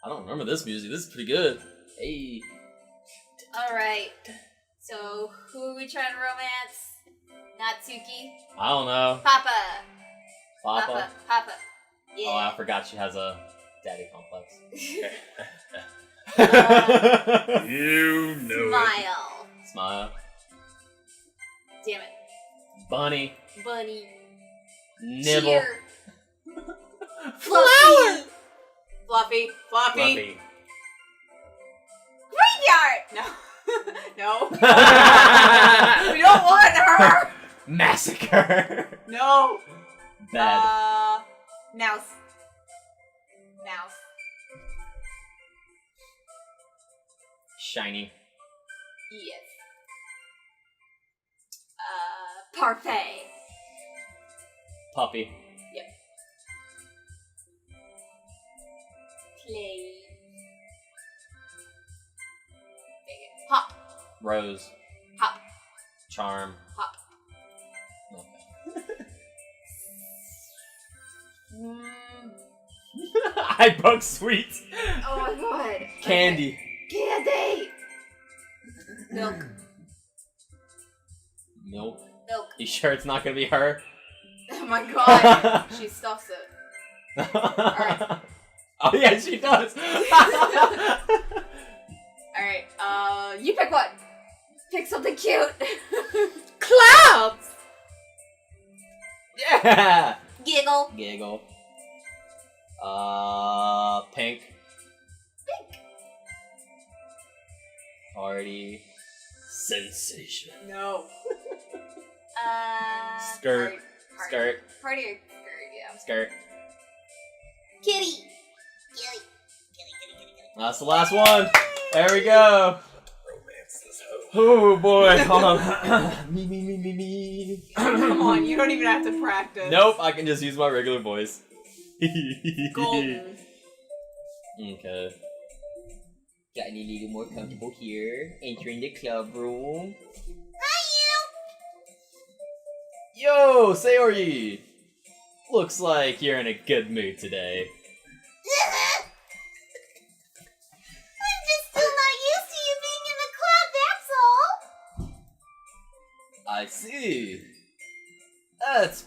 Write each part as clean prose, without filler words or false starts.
I don't remember this music. This is pretty good. Hey. Alright. So, who are we trying to romance? Natsuki? I don't know. Papa. Papa? Papa. Yeah. Oh, I forgot she has a daddy complex. You know Smile. Smile. Damn it. Bunny. Bunny. Nibble. Cheer. Flower. Fluffy. Floppy. Fluffy. Graveyard! No. No. We don't want her! Massacre. No. Bed. Mouse. Mouse. Shiny. Yes. Parfait. Puppy. Yep. Play. Hop. Rose. Hop. Charm. Hop. Okay. I broke sweet. Oh my god. Candy. Okay. Candy. Milk. Milk. Milk. You sure it's not gonna be her? Oh my god. She stuffs it. Alright. Oh yeah, she does. Alright, you pick one. Pick something cute. Clouds! Yeah. Giggle. Giggle. Pink. Pink. Party. Sensation. No. Skirt. Party. Skirt. Party or skirt, yeah. Skirt. Kitty. Kitty. Kitty. That's the last one. There we go. romance this hoe. Oh boy. Hold on. Me. Come on, you don't even have to practice. Nope, I can just use my regular voice. Golden. Okay. Got any little more comfortable here. Entering the club room. Hi, Yo, Sayori! Looks like you're in a good mood today. you! I'm just still not used to you being in the club, that's all! I see. That's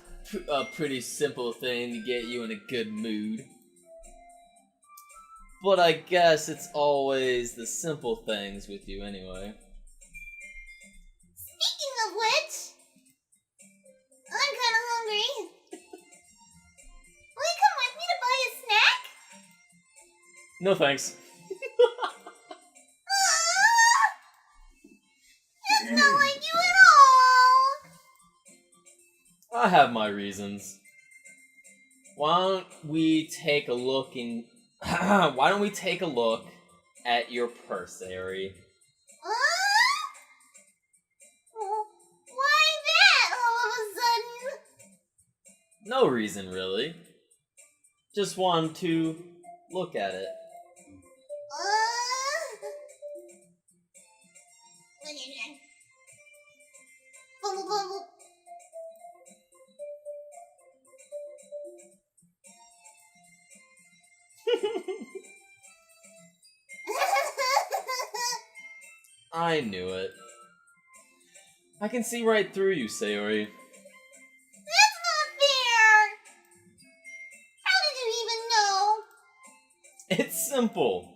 a pretty simple thing to get you in a good mood. But I guess it's always the simple things with you anyway. Speaking of which, I'm kinda hungry. Will you come with me to buy a snack? No thanks. It's not like you at all! I have my reasons. Why don't we take a look at your purse, Sayori? Why that all of a sudden? No reason, really. Just want to look at it. What are you doing? Bubble bubble. I knew it. I can see right through you, Sayori. That's not fair! How did you even know? It's simple.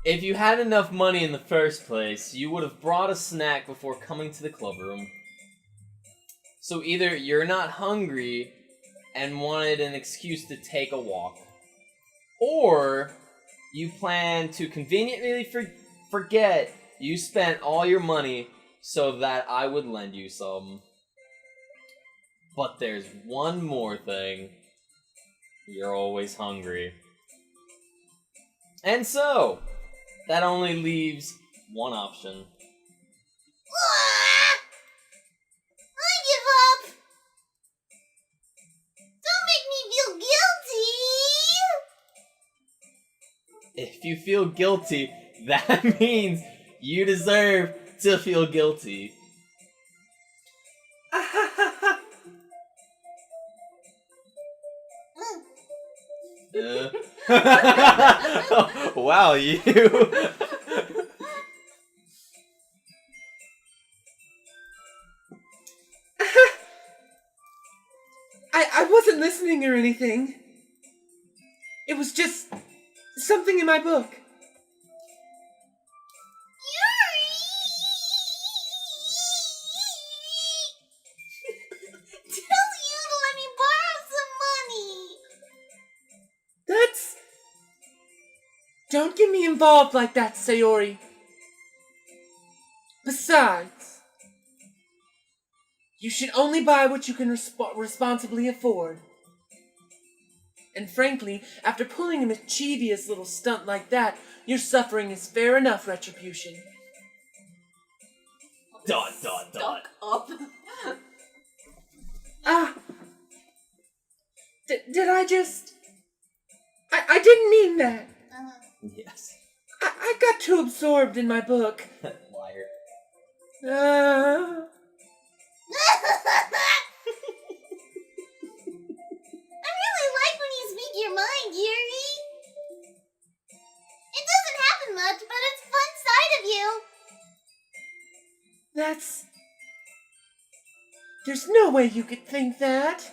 If you had enough money in the first place, you would have brought a snack before coming to the club room. So either you're not hungry and wanted an excuse to take a walk, or you plan to conveniently forget you spent all your money so that I would lend you some. But there's one more thing. You're always hungry. And so, that only leaves one option. I give up! Don't make me feel guilty! If you feel guilty, that means you deserve to feel guilty. Wow, you. I wasn't listening or anything. It was just something in my book. Tell you to let me borrow some money. That's... Don't get me involved like that, Sayori. Besides, you should only buy what you can responsibly afford. And frankly, after pulling a mischievous little stunt like that, your suffering is fair enough retribution. Dot, dot, dot. Up. Did I just... I didn't mean that. Yes. I got too absorbed in my book. Liar. I really like when you speak your mind, Yuri. It doesn't happen much, but it's a fun side of you. That's... There's no way you could think that.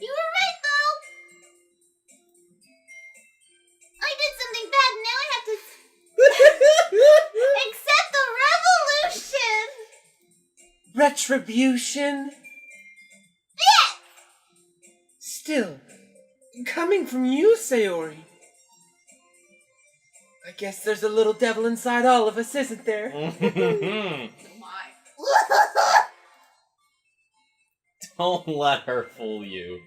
You were right, though. I did something bad, and now I have to accept the revolution. Retribution? Yeah. Still, coming from you, Sayori. I guess there's a little devil inside all of us, isn't there? My. Don't let her fool you.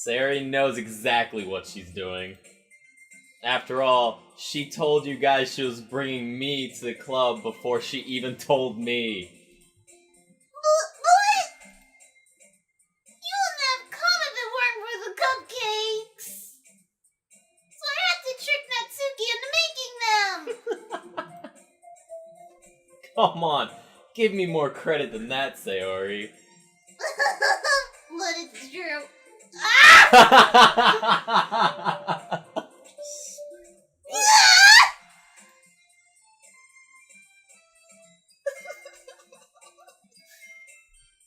Sayori knows exactly what she's doing. After all, she told you guys she was bringing me to the club before she even told me. But you wouldn't have come if it weren't for the cupcakes. So I had to trick Natsuki into making them. Come on, give me more credit than that, Sayori. But it's true.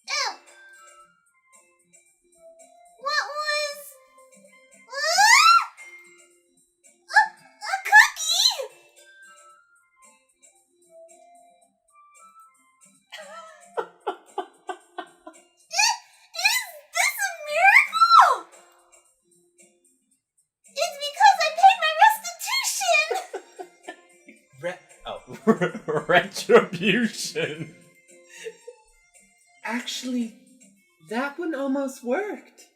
Ew. What was... a cookie? Is this a miracle? It's because I paid my restitution. Retribution. Actually, that one almost worked.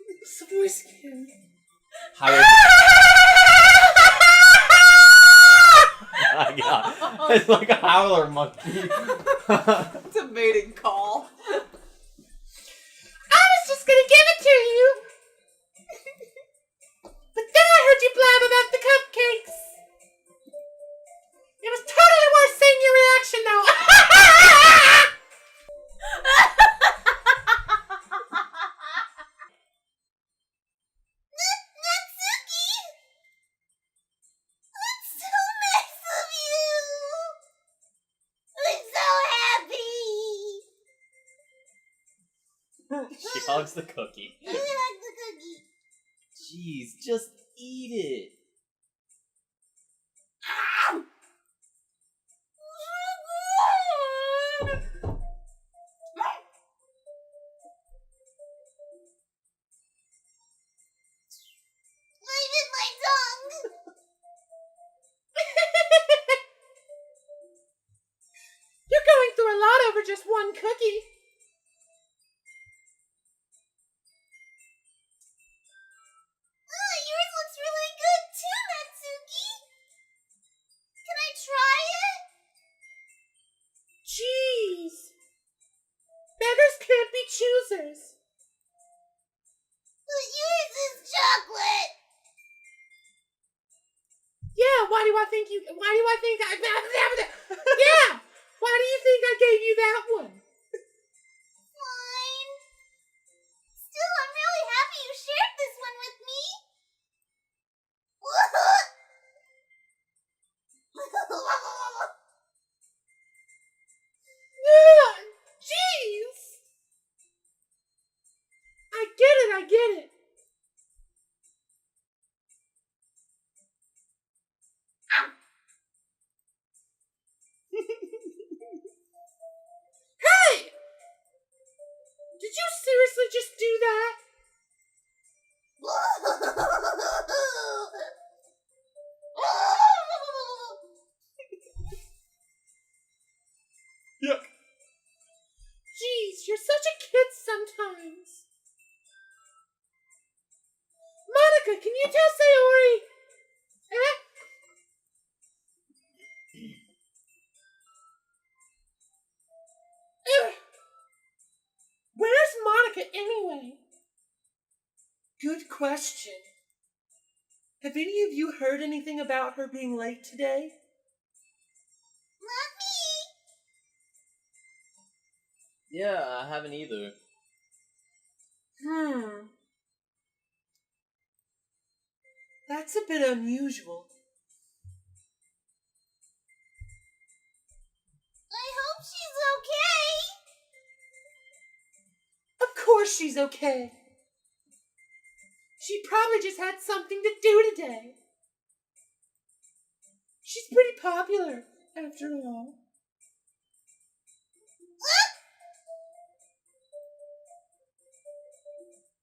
What's the voice again? Higher. Oh my god. It's like a howler monkey. It's a mating call. I was just gonna give it to you. But then I heard you blab about the cupcakes. It was totally worth seeing your reaction, though. Natsuki! That's so nice of you! I'm so happy! She hugs the cookie. I like the cookie. Jeez, just eat it. I bit my tongue! You're going through a lot over just one cookie. Yours looks really good too, Natsuki! Can I try it? Jeez. Beggars can't be choosers. But yours is chocolate! Yeah, why do I think I... Yeah! Why do you think I gave you that one? Fine. I get it. Hey! Did you seriously just do that? Yuck. Jeez, you're such a kid sometimes. Monica, can you tell Sayori? Eh? Ugh. Where's Monica anyway? Good question. Have any of you heard anything about her being late today? Not me. Yeah, I haven't either. That's a bit unusual. I hope she's okay. Of course she's okay. She probably just had something to do today. She's pretty popular, after all. What?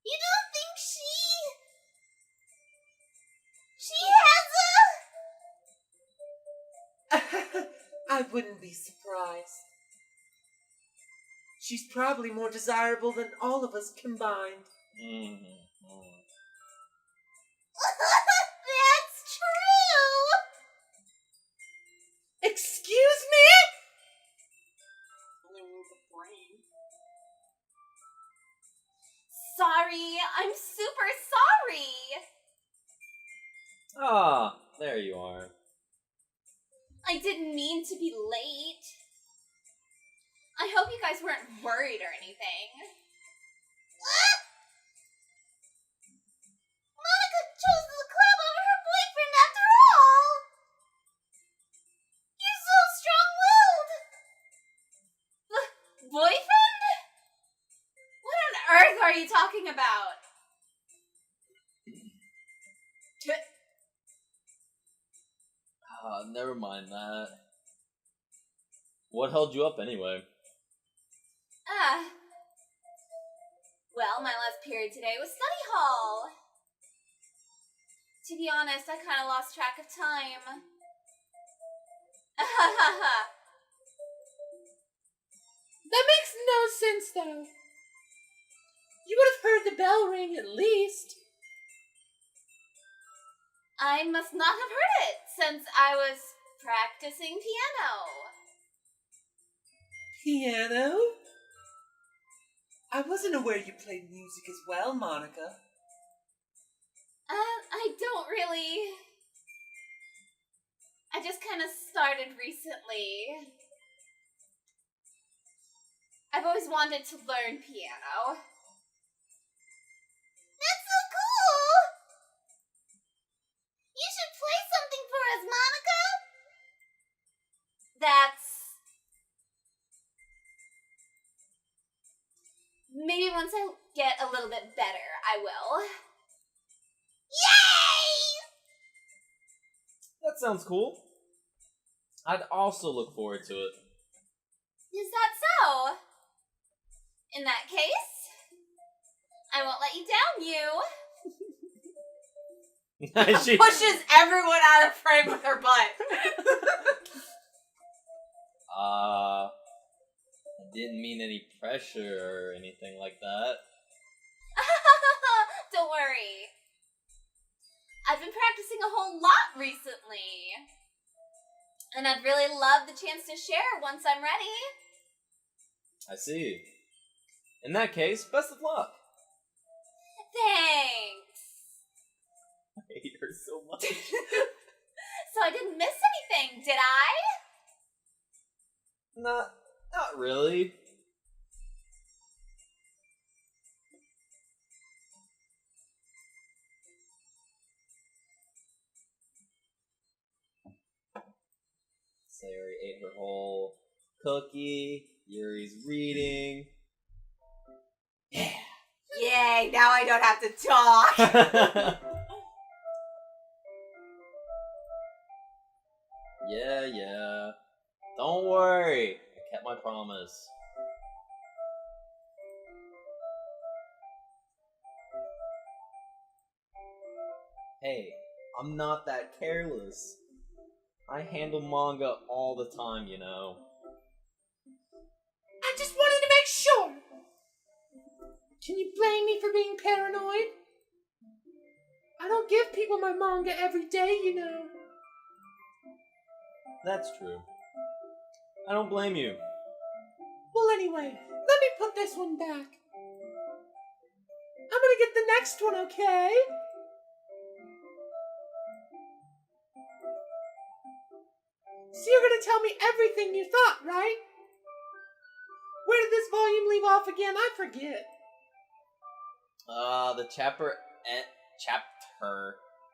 You don't think she has a... I wouldn't be surprised. She's probably more desirable than all of us combined. That's true. Excuse me? Sorry, I'm super sorry. Ah, there you are. I didn't mean to be late. I hope you guys weren't worried or anything. What? Monica chose the club over her boyfriend after all. You're so strong-willed. Boyfriend? What on earth are you talking about? Never mind that. What held you up anyway? Well, my last period today was study hall. To be honest, I kind of lost track of time. That makes no sense, though. You would have heard the bell ring at least. I must not have heard it, since I was practicing piano. Piano? I wasn't aware you played music as well, Monica. I don't really... I just kind of started recently. I've always wanted to learn piano. That's so cool! You should play something for us, Monica! Maybe once I get a little bit better, I will. Yay! That sounds cool. I'd also look forward to it. Is that so? In that case, I won't let you down, you. She Pushes everyone out of frame with her butt. I didn't mean any pressure or anything like that. Don't worry. I've been practicing a whole lot recently. And I'd really love the chance to share once I'm ready. I see. In that case, best of luck. Thanks. I hate her so much. So I didn't miss anything, did I? Not really. Sayori ate her whole cookie. Yuri's reading. Yeah. Yay, now I don't have to talk. Yeah. Don't worry. I kept my promise. Hey, I'm not that careless. I handle manga all the time, you know. I just wanted to make sure. Can you blame me for being paranoid? I don't give people my manga every day, you know. That's true. I don't blame you. Well, anyway, let me put this one back. I'm gonna get the next one, okay? So you're gonna tell me everything you thought, right? Where did this volume leave off again? I forget. The chapter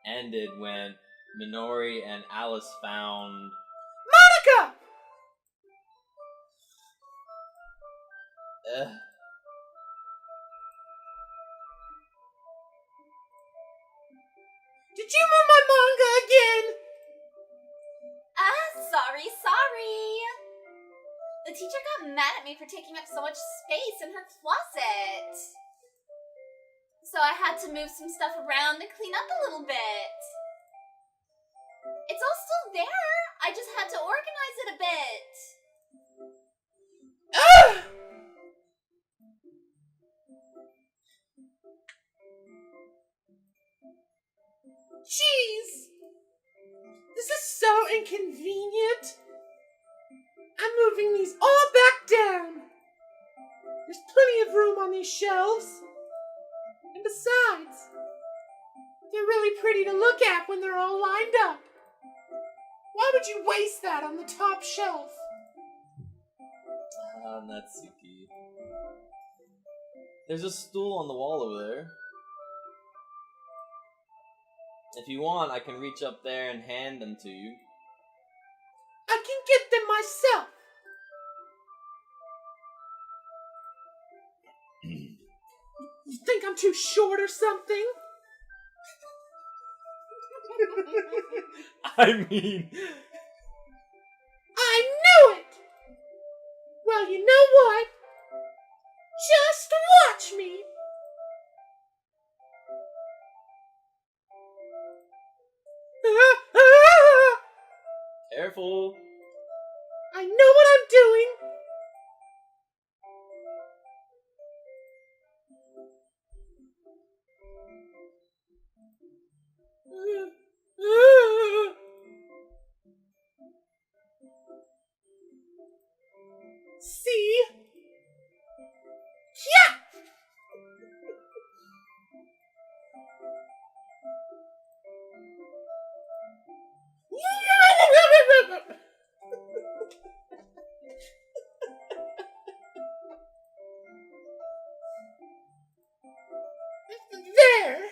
ended when Minori and Alice found... Monica! Did you move my manga again? Sorry. The teacher got mad at me for taking up so much space in her closet. So I had to move some stuff around to clean up a little bit. It's all still there. I just had to organize it a bit. Ugh! Jeez! This is so inconvenient. I'm moving these all back down. There's plenty of room on these shelves. And besides, they're really pretty to look at when they're all lined up. Why would you waste that on the top shelf? Natsuki. There's a stool on the wall over there. If you want, I can reach up there and hand them to you. I can get them myself. You think I'm too short or something? I mean... I knew it! Well, you know what? Just watch me! Careful! I know what I'm doing! See? Yeah! There!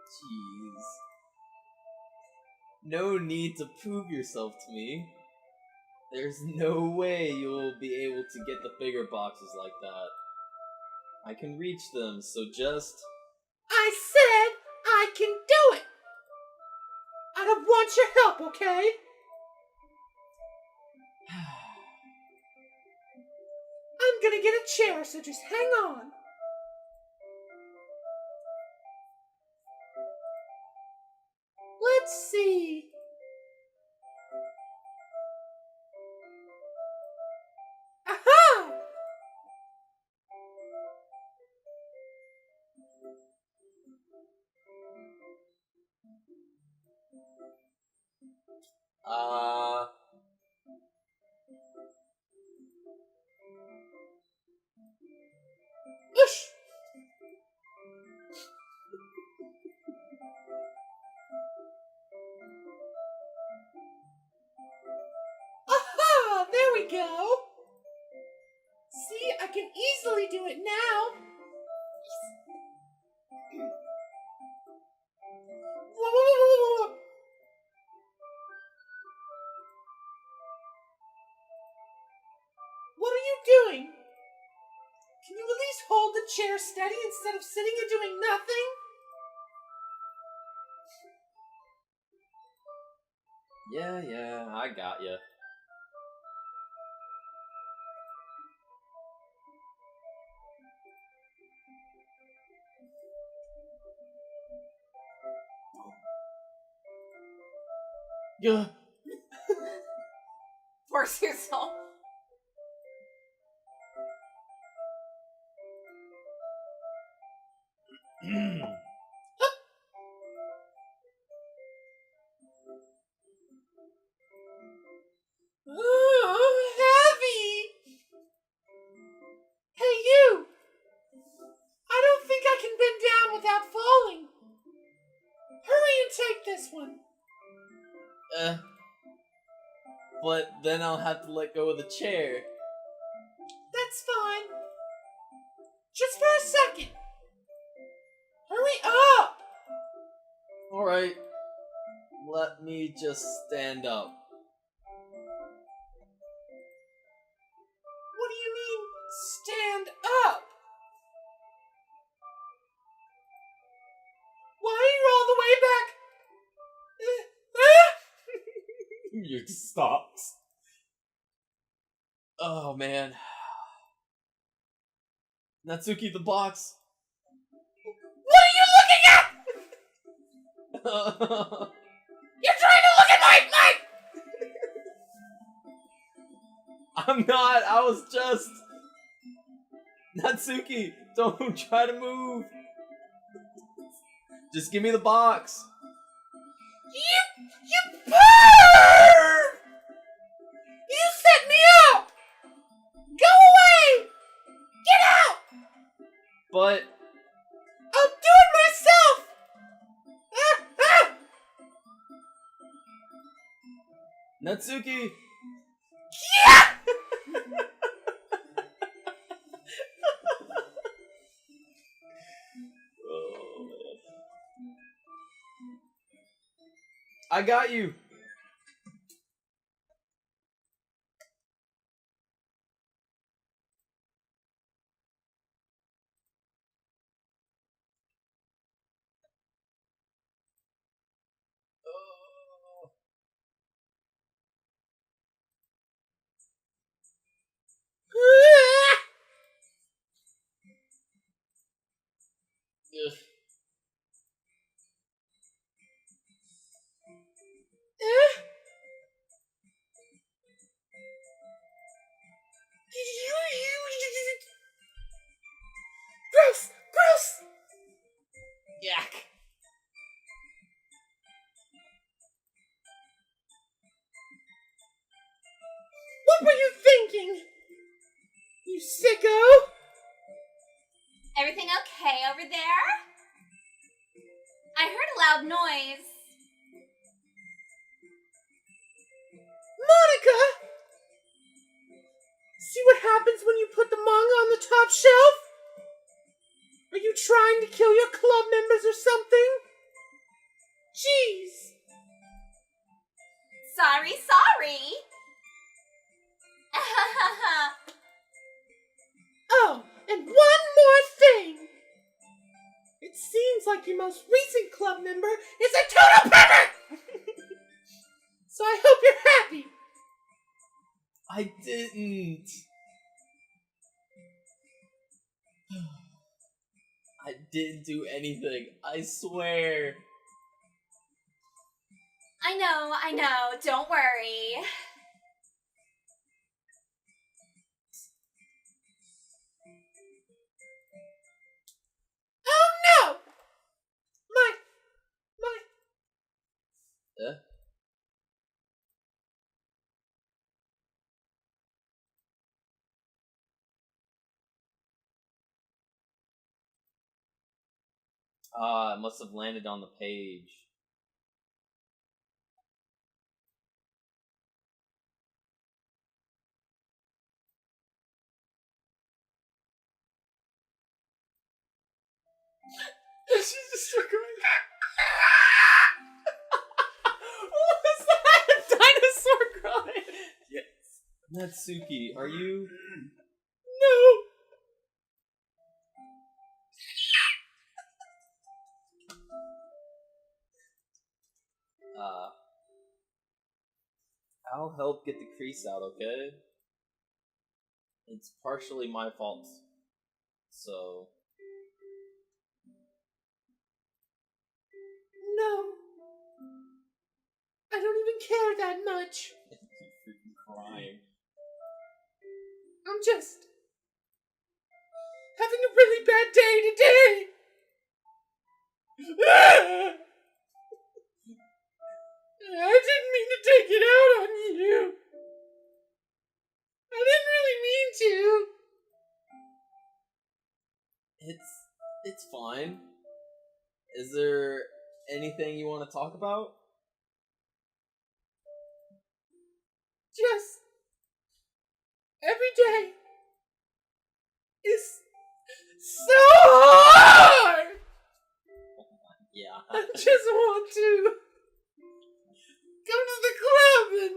Jeez. No need to prove yourself to me. There's no way you'll be able to get the bigger boxes like that. I can reach them, so just... I said I can do it! I don't want your help, okay? I'm gonna get a chair, so just hang on. Let's see. Aha! Whoosh! Aha! There we go. See, I can easily do it now. Whoa! What are you doing? steady instead of sitting and doing nothing? Yeah, I got ya. Yeah. Poor Suzel. Oh, heavy! Hey, you! I don't think I can bend down without falling. Hurry and take this one. But then I'll have to let go of the chair. That's fine. Just for a second. Hurry up! Alright. Let me just stand up. What do you mean, stand up? Why are you all the way back? You stopped. Oh man. Natsuki, the box. What are you looking at? You're trying to look at my I'm not. I was just. Natsuki, don't try to move. Just give me the box. You perv! You set me up! Go away! Get out! But I'll do it myself! Natsuki. Yeah! Oh, man. I got you. Ugh. Gross! Gross! Yak. What were you thinking? You sicko! Everything okay over there? I heard a loud noise. Monica! See what happens when you put the manga on the top shelf? Are you trying to kill your club members or something? Jeez! Sorry. Oh, and one more thing! It seems like your most recent club member is a total pervert! So I hope you're happy! I didn't. I didn't do anything. I swear. I know. Don't worry. Oh no! My... Ah, it must have landed on the page. She just took What was that? A dinosaur crying? Yes. Natsuki, are you? No! I'll help get the crease out, okay? It's partially my fault. So... No. I don't even care that much. You're freaking crying. I'm just having a really bad day today. I didn't mean to take it out on you. I didn't really mean to. It's fine. Is there anything you want to talk about? Just every day is so hard. Yeah. I just want to come to the club and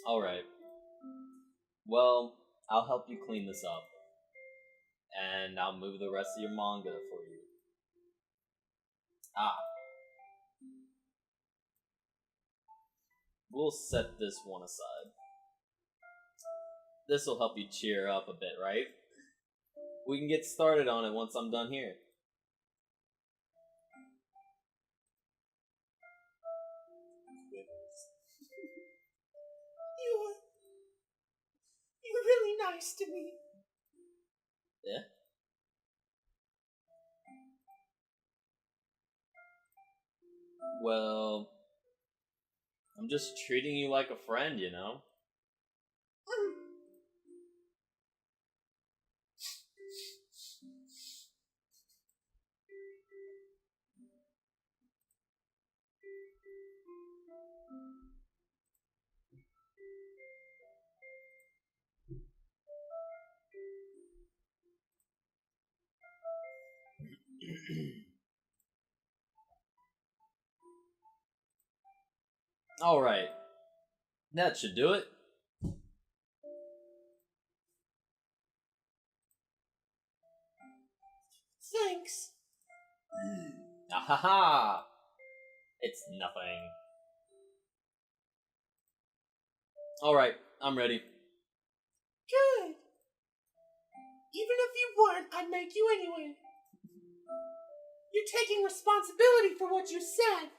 Alright. Well, I'll help you clean this up. And I'll move the rest of your manga for you. Ah. We'll set this one aside. This'll help you cheer up a bit, right? We can get started on it once I'm done here. you're really nice to me. Yeah? Well, I'm just treating you like a friend, you know? Alright. That should do it. Thanks. Ahaha! It's nothing. Alright, I'm ready. Good. Even if you weren't, I'd make you anyway. You're taking responsibility for what you said.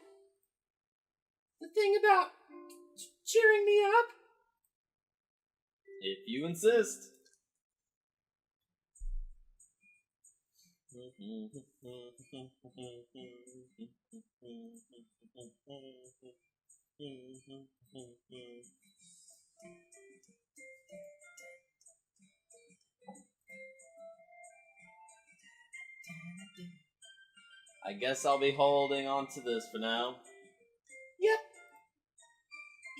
The thing about cheering me up. If you insist. I guess I'll be holding on to this for now. Yep.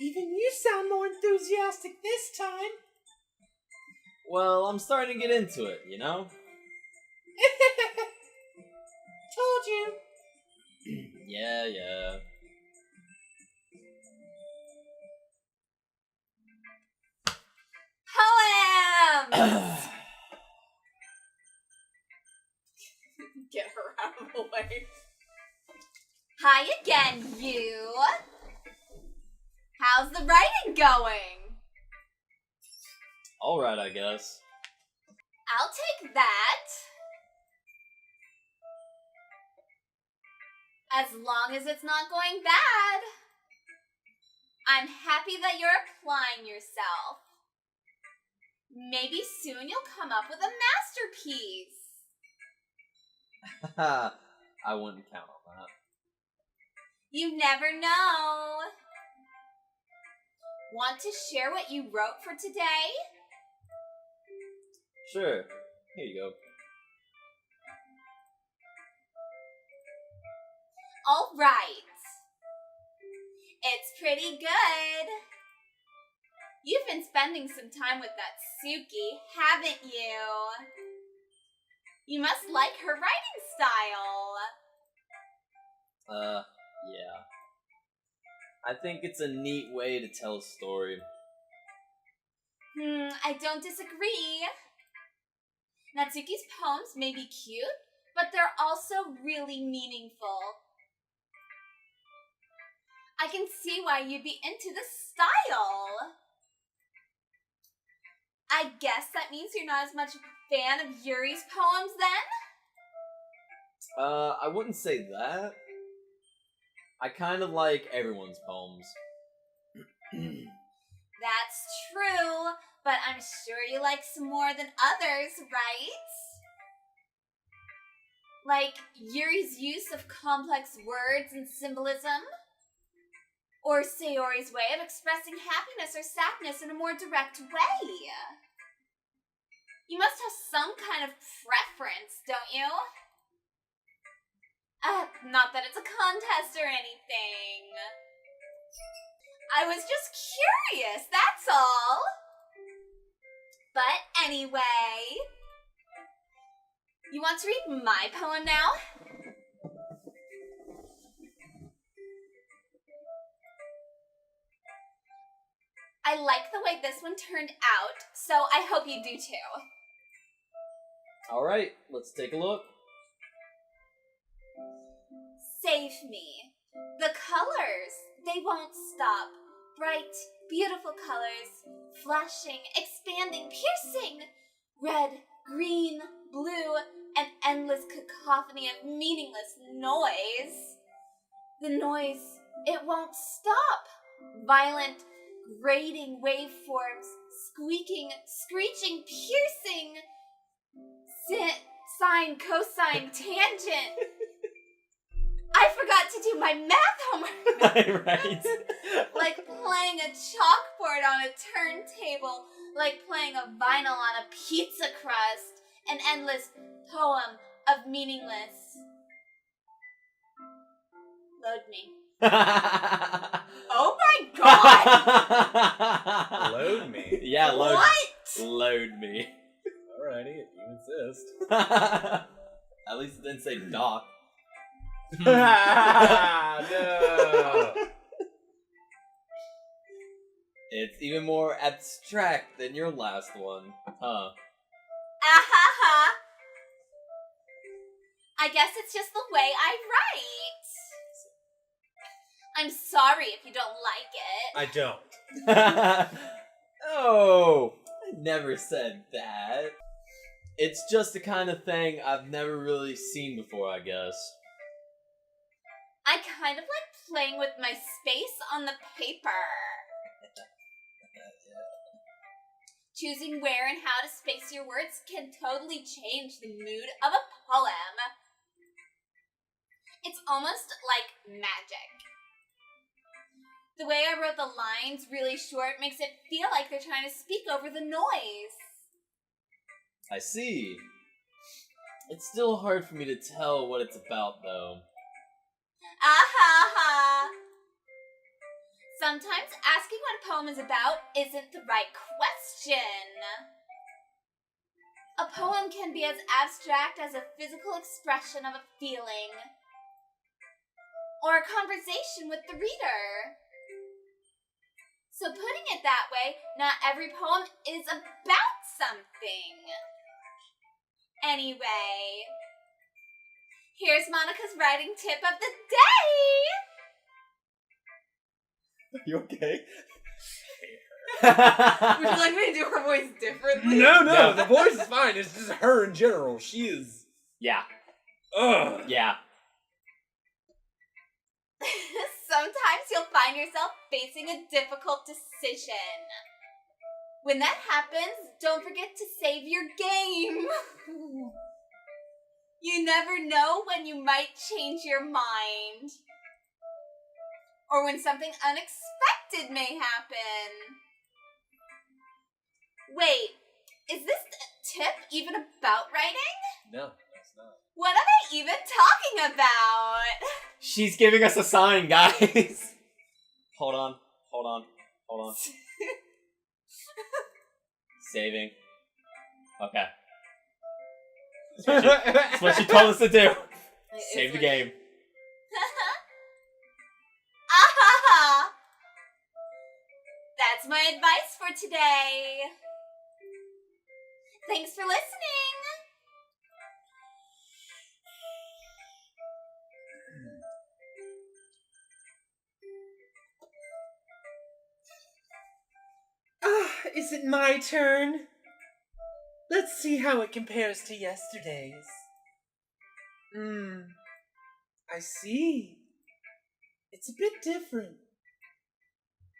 Even you sound more enthusiastic this time. Well, I'm starting to get into it, you know? Told you. Yeah. Poems! Get her out of the way. Hi again, you. How's the writing going? Alright, I guess. I'll take that. As long as it's not going bad. I'm happy that you're applying yourself. Maybe soon you'll come up with a masterpiece. I wouldn't count on that. You never know. Want to share what you wrote for today? Sure. Here you go. All right. It's pretty good. You've been spending some time with that Suki, haven't you? You must like her writing style. Yeah. I think it's a neat way to tell a story. I don't disagree. Natsuki's poems may be cute, but they're also really meaningful. I can see why you'd be into the style. I guess that means you're not as much a fan of Yuri's poems then? I wouldn't say that. I kind of like everyone's poems. That's true, but I'm sure you like some more than others, right? Like Yuri's use of complex words and symbolism? Or Sayori's way of expressing happiness or sadness in a more direct way? You must have some kind of preference, don't you? Not that it's a contest or anything. I was just curious, that's all. But anyway, you want to read my poem now? I like the way this one turned out, so I hope you do too. Alright, let's take a look. Save me. The colors, they won't stop. Bright, beautiful colors, flashing, expanding, piercing. Red, green, blue, an endless cacophony of meaningless noise. The noise, it won't stop. Violent, grating waveforms, squeaking, screeching, piercing. Sine, cosine, tangent. I forgot to do my math homework. Right. Like playing a chalkboard on a turntable, like playing a vinyl on a pizza crust, an endless poem of meaningless. Load me. Oh my god! Load me. Yeah, load. What? Load me. Alrighty, if you insist. At least it didn't say Doc. No. It's even more abstract than your last one, huh? Ahaha. I guess it's just the way I write. I'm sorry if you don't like it. I don't. Oh, I never said that. It's just the kind of thing I've never really seen before, I guess. I kind of like playing with my space on the paper. Choosing where and how to space your words can totally change the mood of a poem. It's almost like magic. The way I wrote the lines really short makes it feel like they're trying to speak over the noise. I see. It's still hard for me to tell what it's about, though. Ahaha. Sometimes asking what a poem is about isn't the right question. A poem can be as abstract as a physical expression of a feeling, or a conversation with the reader. So putting it that way, not every poem is about something. Anyway, here's Monica's writing tip of the day! Are you okay? Would you like me to do her voice differently? No, the voice is fine. It's just her in general. She is. Yeah. Ugh. Yeah. Sometimes you'll find yourself facing a difficult decision. When that happens, don't forget to save your game. You never know when you might change your mind. Or when something unexpected may happen. Wait, is this tip even about writing? No, it's not. What am I even talking about? She's giving us a sign, guys. Hold on. Saving. Okay. That's what she told us to do. Save the game. Ahaha! That's my advice for today. Thanks for listening. Is it my turn? Let's see how it compares to yesterday's. I see. It's a bit different.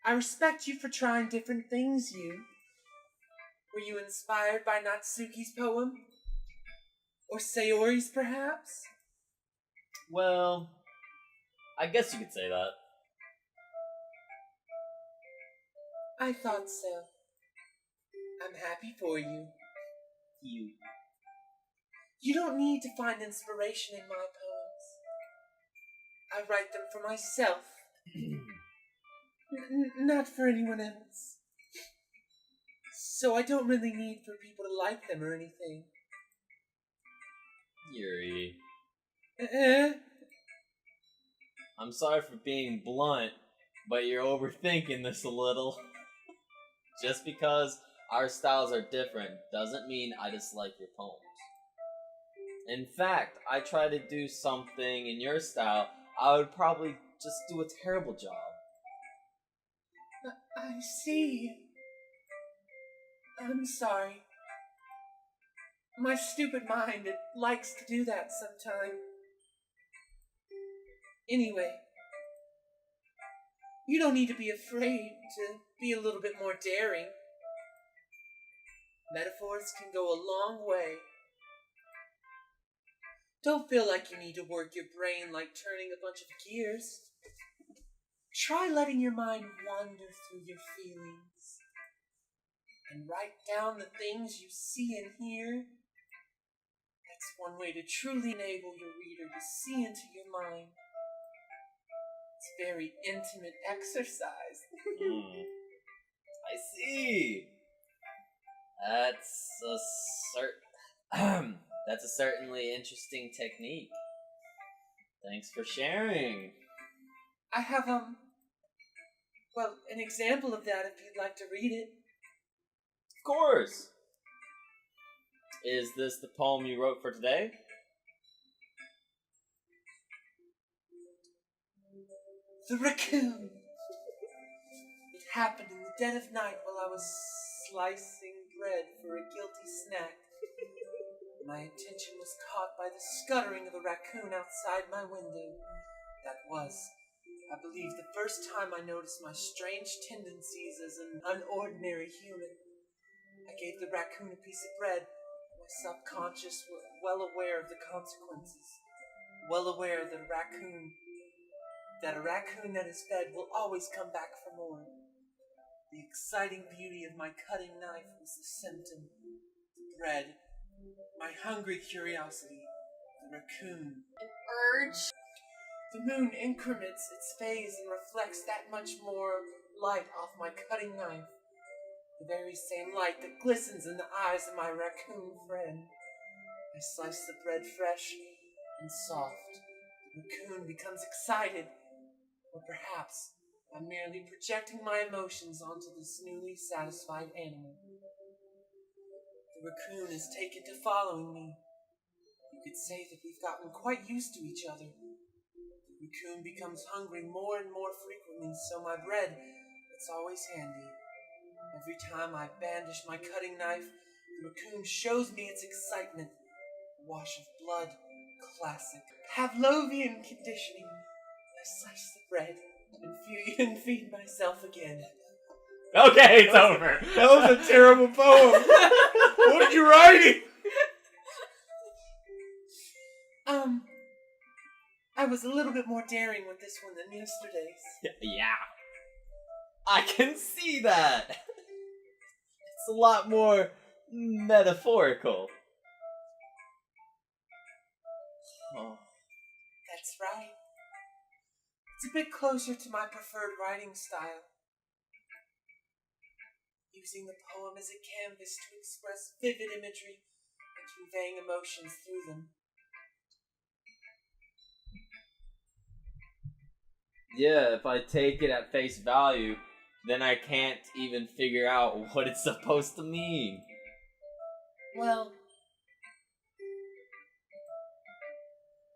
I respect you for trying different things, you. Were you inspired by Natsuki's poem? Or Sayori's, perhaps? Well, I guess you could say that. I thought so. I'm happy for you. You don't need to find inspiration in my poems. I write them for myself. Not for anyone else. So I don't really need for people to like them or anything. Yuri. Eh? I'm sorry for being blunt, but you're overthinking this a little. Just because our styles are different doesn't mean I dislike your poems. In fact, I try to do something in your style, I would probably just do a terrible job. I see. I'm sorry. My stupid mind, it likes to do that sometime. Anyway, you don't need to be afraid to be a little bit more daring. Metaphors can go a long way. Don't feel like you need to work your brain like turning a bunch of gears. Try letting your mind wander through your feelings and write down the things you see and hear. That's one way to truly enable your reader to see into your mind. It's very intimate exercise. I see. That's a certainly interesting technique. Thanks for sharing. I have, an example of that if you'd like to read it. Of course. Is this the poem you wrote for today? The raccoon. It happened in the dead of night while I was slicing bread for a guilty snack. My attention was caught by the scuttering of a raccoon outside my window. That was, I believe, the first time I noticed my strange tendencies as an unordinary human. I gave the raccoon a piece of bread. My subconscious was well aware of the consequences. Well aware that a raccoon that is fed will always come back for more. The exciting beauty of my cutting knife was the symptom. The bread, my hungry curiosity, the raccoon. Urge. The moon increments its phase and reflects that much more light off my cutting knife. The very same light that glistens in the eyes of my raccoon friend. I slice the bread fresh and soft. The raccoon becomes excited. Or perhaps I'm merely projecting my emotions onto this newly satisfied animal. The raccoon is taken to following me. You could say that we've gotten quite used to each other. The raccoon becomes hungry more and more frequently, so my bread, it's always handy. Every time I bandish my cutting knife, the raccoon shows me its excitement. A wash of blood, classic. Pavlovian conditioning. I slice the bread and feed myself again. Okay, it's over. That was a terrible poem. What are you writing? I was a little bit more daring with this one than yesterday's. Yeah. I can see that. It's a lot more metaphorical. Oh. That's right. It's a bit closer to my preferred writing style. Using the poem as a canvas to express vivid imagery and conveying emotions through them. Yeah, if I take it at face value, then I can't even figure out what it's supposed to mean. Well,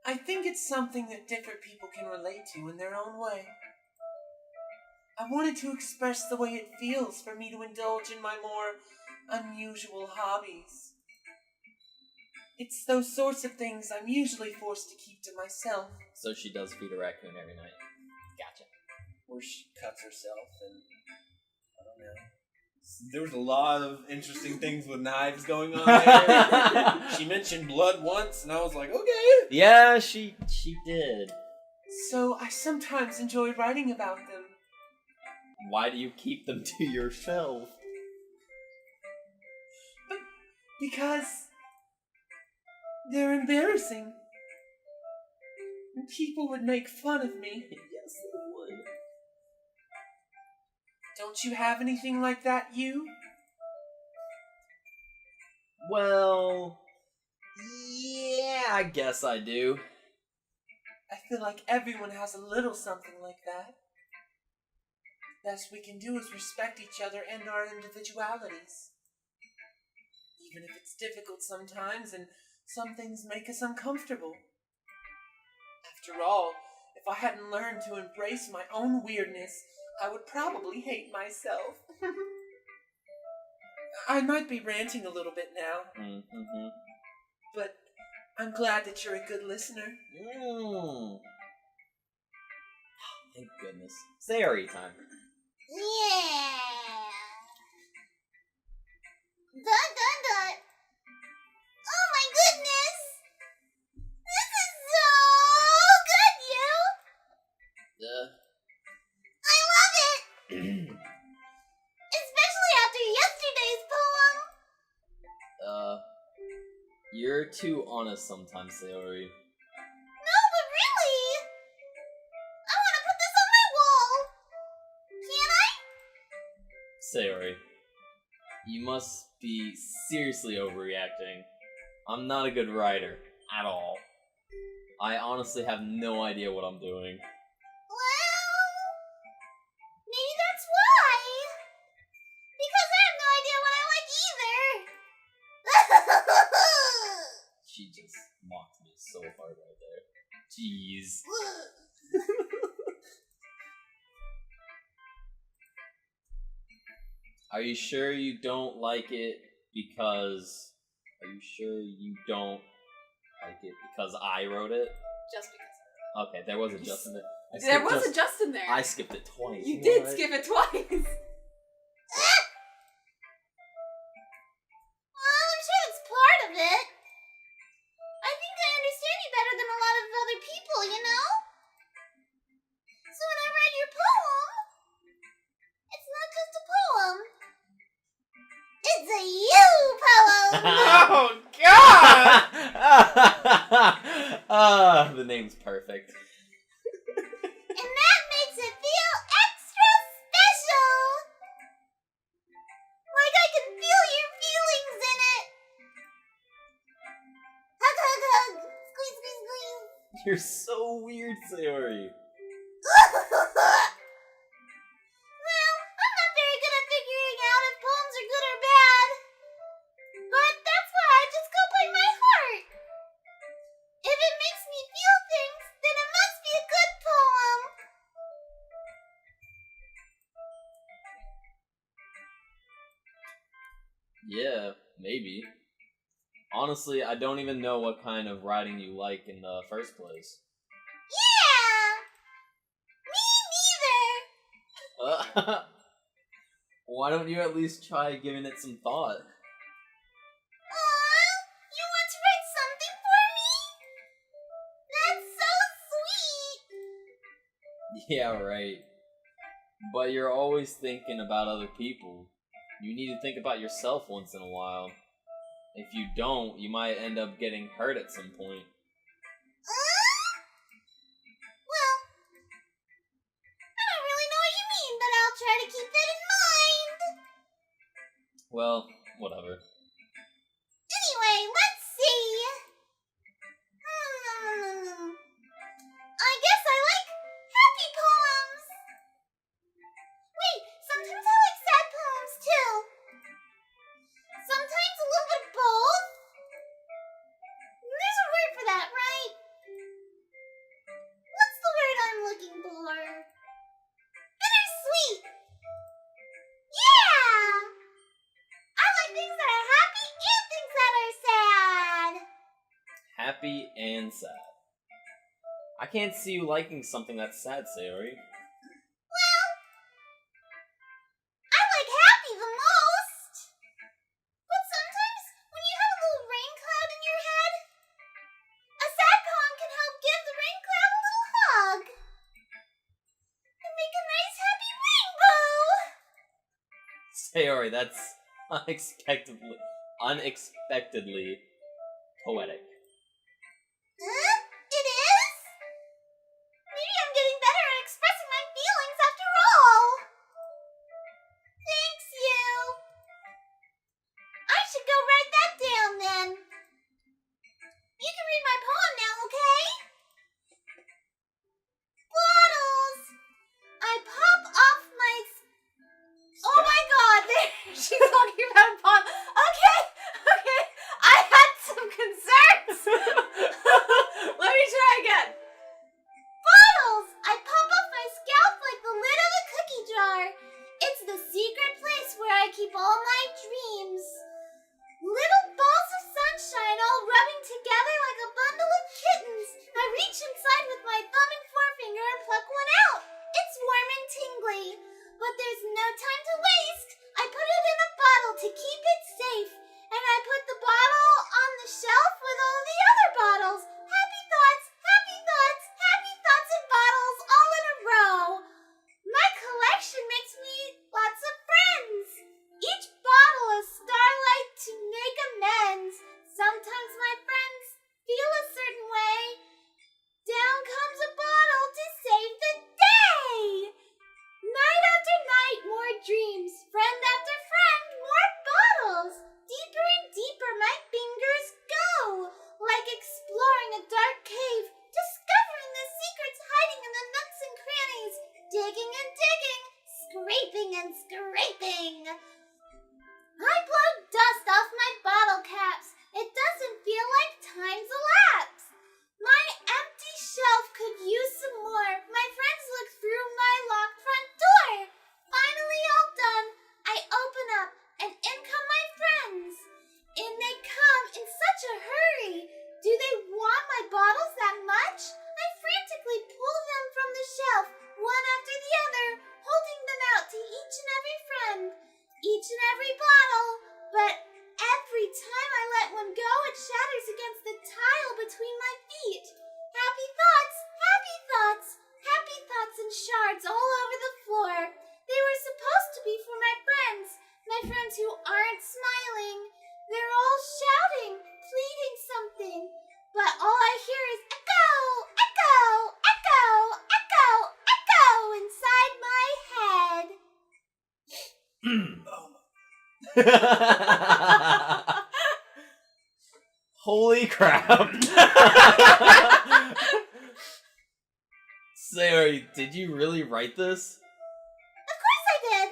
I think it's something that different people can relate to in their own way. I wanted to express the way it feels for me to indulge in my more unusual hobbies. It's those sorts of things I'm usually forced to keep to myself. So she does feed a raccoon every night. Gotcha. Or she cuts herself and I don't know. There was a lot of interesting things with knives going on there. She mentioned blood once, and I was like, okay. Yeah, she did. So I sometimes enjoy writing about them. Why do you keep them to yourself? Because they're embarrassing. And people would make fun of me. Yes, they would. Don't you have anything like that, you? Well, yeah, I guess I do. I feel like everyone has a little something like that. The best we can do is respect each other and our individualities. Even if it's difficult sometimes and some things make us uncomfortable. After all, if I hadn't learned to embrace my own weirdness, I would probably hate myself. I might be ranting a little bit now, Mm-hmm. but I'm glad that you're a good listener. Thank goodness. Sayori time. Yeah. Dun dun dun. Oh my goodness. This is so good, you. I love it. Especially after yesterday's poem. You're too honest sometimes, Sayori. No, but really. I want to put this on my wall. Can I? Sayori, you must be seriously overreacting. I'm not a good writer. At all. I honestly have no idea what I'm doing. Well, maybe that's why. Because I have no idea what I like either. She just mocked me so hard right there. Jeez. Are you sure you don't like it because... Are you sure you don't like it because I wrote it? Just because. Okay, there was a just in there. There was a just in there. I skipped it twice. You know did what? skip it twice. Well, I'm sure it's part of it. I think I understand you better than a lot of other people, you know? So when I read your poem, it's not just a poem. It's a you poem! Oh, God! The name's perfect. And that makes it feel extra special! Like I can feel your feelings in it! Hug, hug, hug! Squeeze, squeeze, squeeze! You're so weird, Sayori. Well, I'm not very good at figuring out if poems are good or bad. But that's why I just go by my heart. If it makes me feel things, then it must be a good poem. Yeah, maybe. Honestly, I don't even know what kind of writing you like in the first place. Yeah! Me neither! Why don't you at least try giving it some thought? Aw, you want to write something for me? That's so sweet! Yeah, right. But you're always thinking about other people. You need to think about yourself once in a while. If you don't, you might end up getting hurt at some point. Well, I don't really know what you mean, but I'll try to keep that in mind. Well, whatever. Anyway, let's see. I guess I like happy poems. Wait, sometimes I like sad poems too. Sometimes a little bit of both. There's a word for that, right? What's the word I'm looking for? Bittersweet. happy and sad. I can't see you liking something that's sad, Sayori. Well, I like happy the most. But sometimes, when you have a little rain cloud in your head, a sad poem can help give the rain cloud a little hug. And make a nice happy rainbow. Sayori, that's unexpectedly poetic. Huh? It is? Maybe I'm getting better at expressing my feelings after all. Thanks, you. I should go write that down then. You can read my poem now, okay? Bottles. I pop off my... Oh my god, she's talking about a poem. Okay. I had some concerns. Let me try again. Bottles! I pop off my scalp like the lid of a cookie jar. It's the secret place where I keep all my dreams. Little balls of sunshine all rubbing together like a bundle of kittens. I reach inside with my thumb and forefinger and pluck one out. It's warm and tingly. But there's no time to waste. I put it in a bottle to keep it safe. And I put the bottle on the shelf with all the other bottles. Happy thoughts in bottles all in a row. My collection makes me lots of friends. Each bottle is starlight to make amends. Sometimes my friends feel a certain way. Down comes a bottle to save the day. Night after night, more dreams. Friend after friend, more bottles. Deeper and deeper my fingers go. Like exploring a dark cave. Discovering the secrets hiding in the nooks and crannies. Digging and digging. Scraping and scraping. I blow dust off my bottle caps. It doesn't feel like time's elapsed. My empty shelf could use some more. My friends look through my locked front door. Finally all done, I open up and in come my friends. In they come in such a hurry. Do they want my bottles that much? I frantically pull them from the shelf, one after the other, holding them out to each and every friend. Each and every bottle. But every time I let one go, it shatters against the tile between my feet. Happy thoughts, happy thoughts, happy thoughts in shards all over the floor. They were supposed to be for my friends who aren't smiling. They're all shouting, pleading something. But all I hear is echo, echo, echo, echo, echo inside my head. Holy crap. Sayori, did you really write this? Of course I did.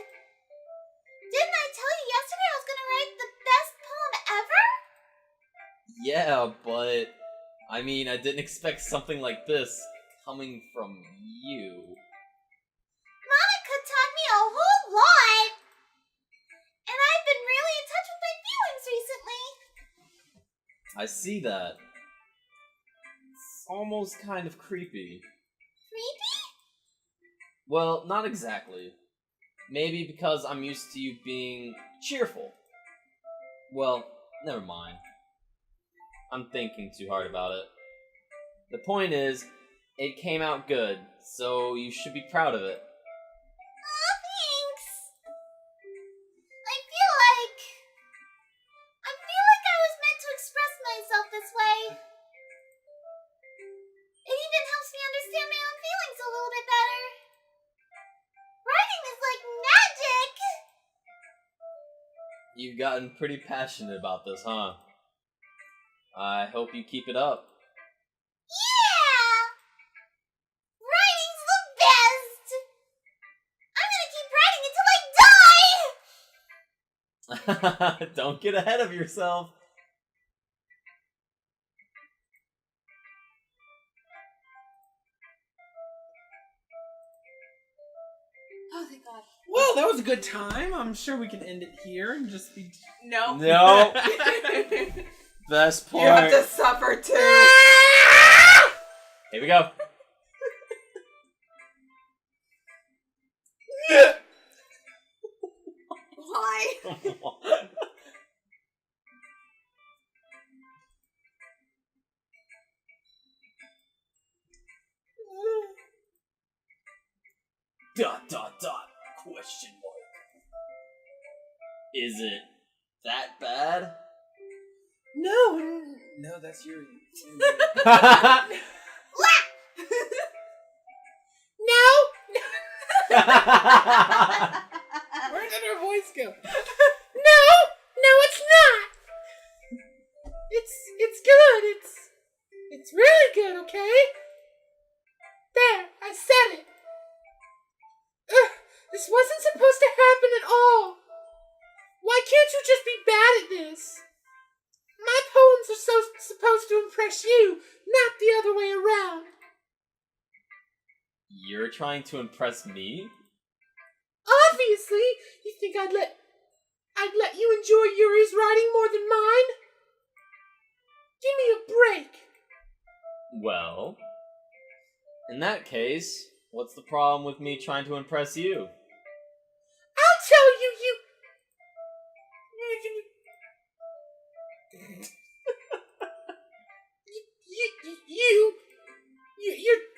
Didn't I tell you yesterday I was going to write the best poem ever? Yeah, but I mean, I didn't expect something like this coming from you. Monica taught me a whole lot. And I've been really in touch with my feelings recently. I see that. It's almost kind of creepy. Creepy? Well, not exactly. Maybe because I'm used to you being cheerful. Well, never mind. I'm thinking too hard about it. The point is, it came out good, so you should be proud of it. Aw, thanks. I feel like I was meant to express myself this way. It even helps me understand my own feelings a little bit better. Writing is like magic. You've gotten pretty passionate about this, huh? I hope you keep it up. Yeah! Writing's the best! I'm gonna keep writing until I die! Don't get ahead of yourself. Oh, thank God. Well, that was a good time. I'm sure we can end it here and just be... No. No. Best part. You have to suffer too. Here we go. Why? ... Question mark. Is it that bad? No, that's your. No! Where did her voice go? No! No, it's not! It's good. It's really good, okay? There, I said it. Ugh, this wasn't supposed to happen at all. Why can't you just be bad at this? My poems are supposed to impress you, not the other way around. You're trying to impress me? Obviously, you think I'd let you enjoy Yuri's writing more than mine? Give me a break. Well, in that case, what's the problem with me trying to impress you? I'll tell you,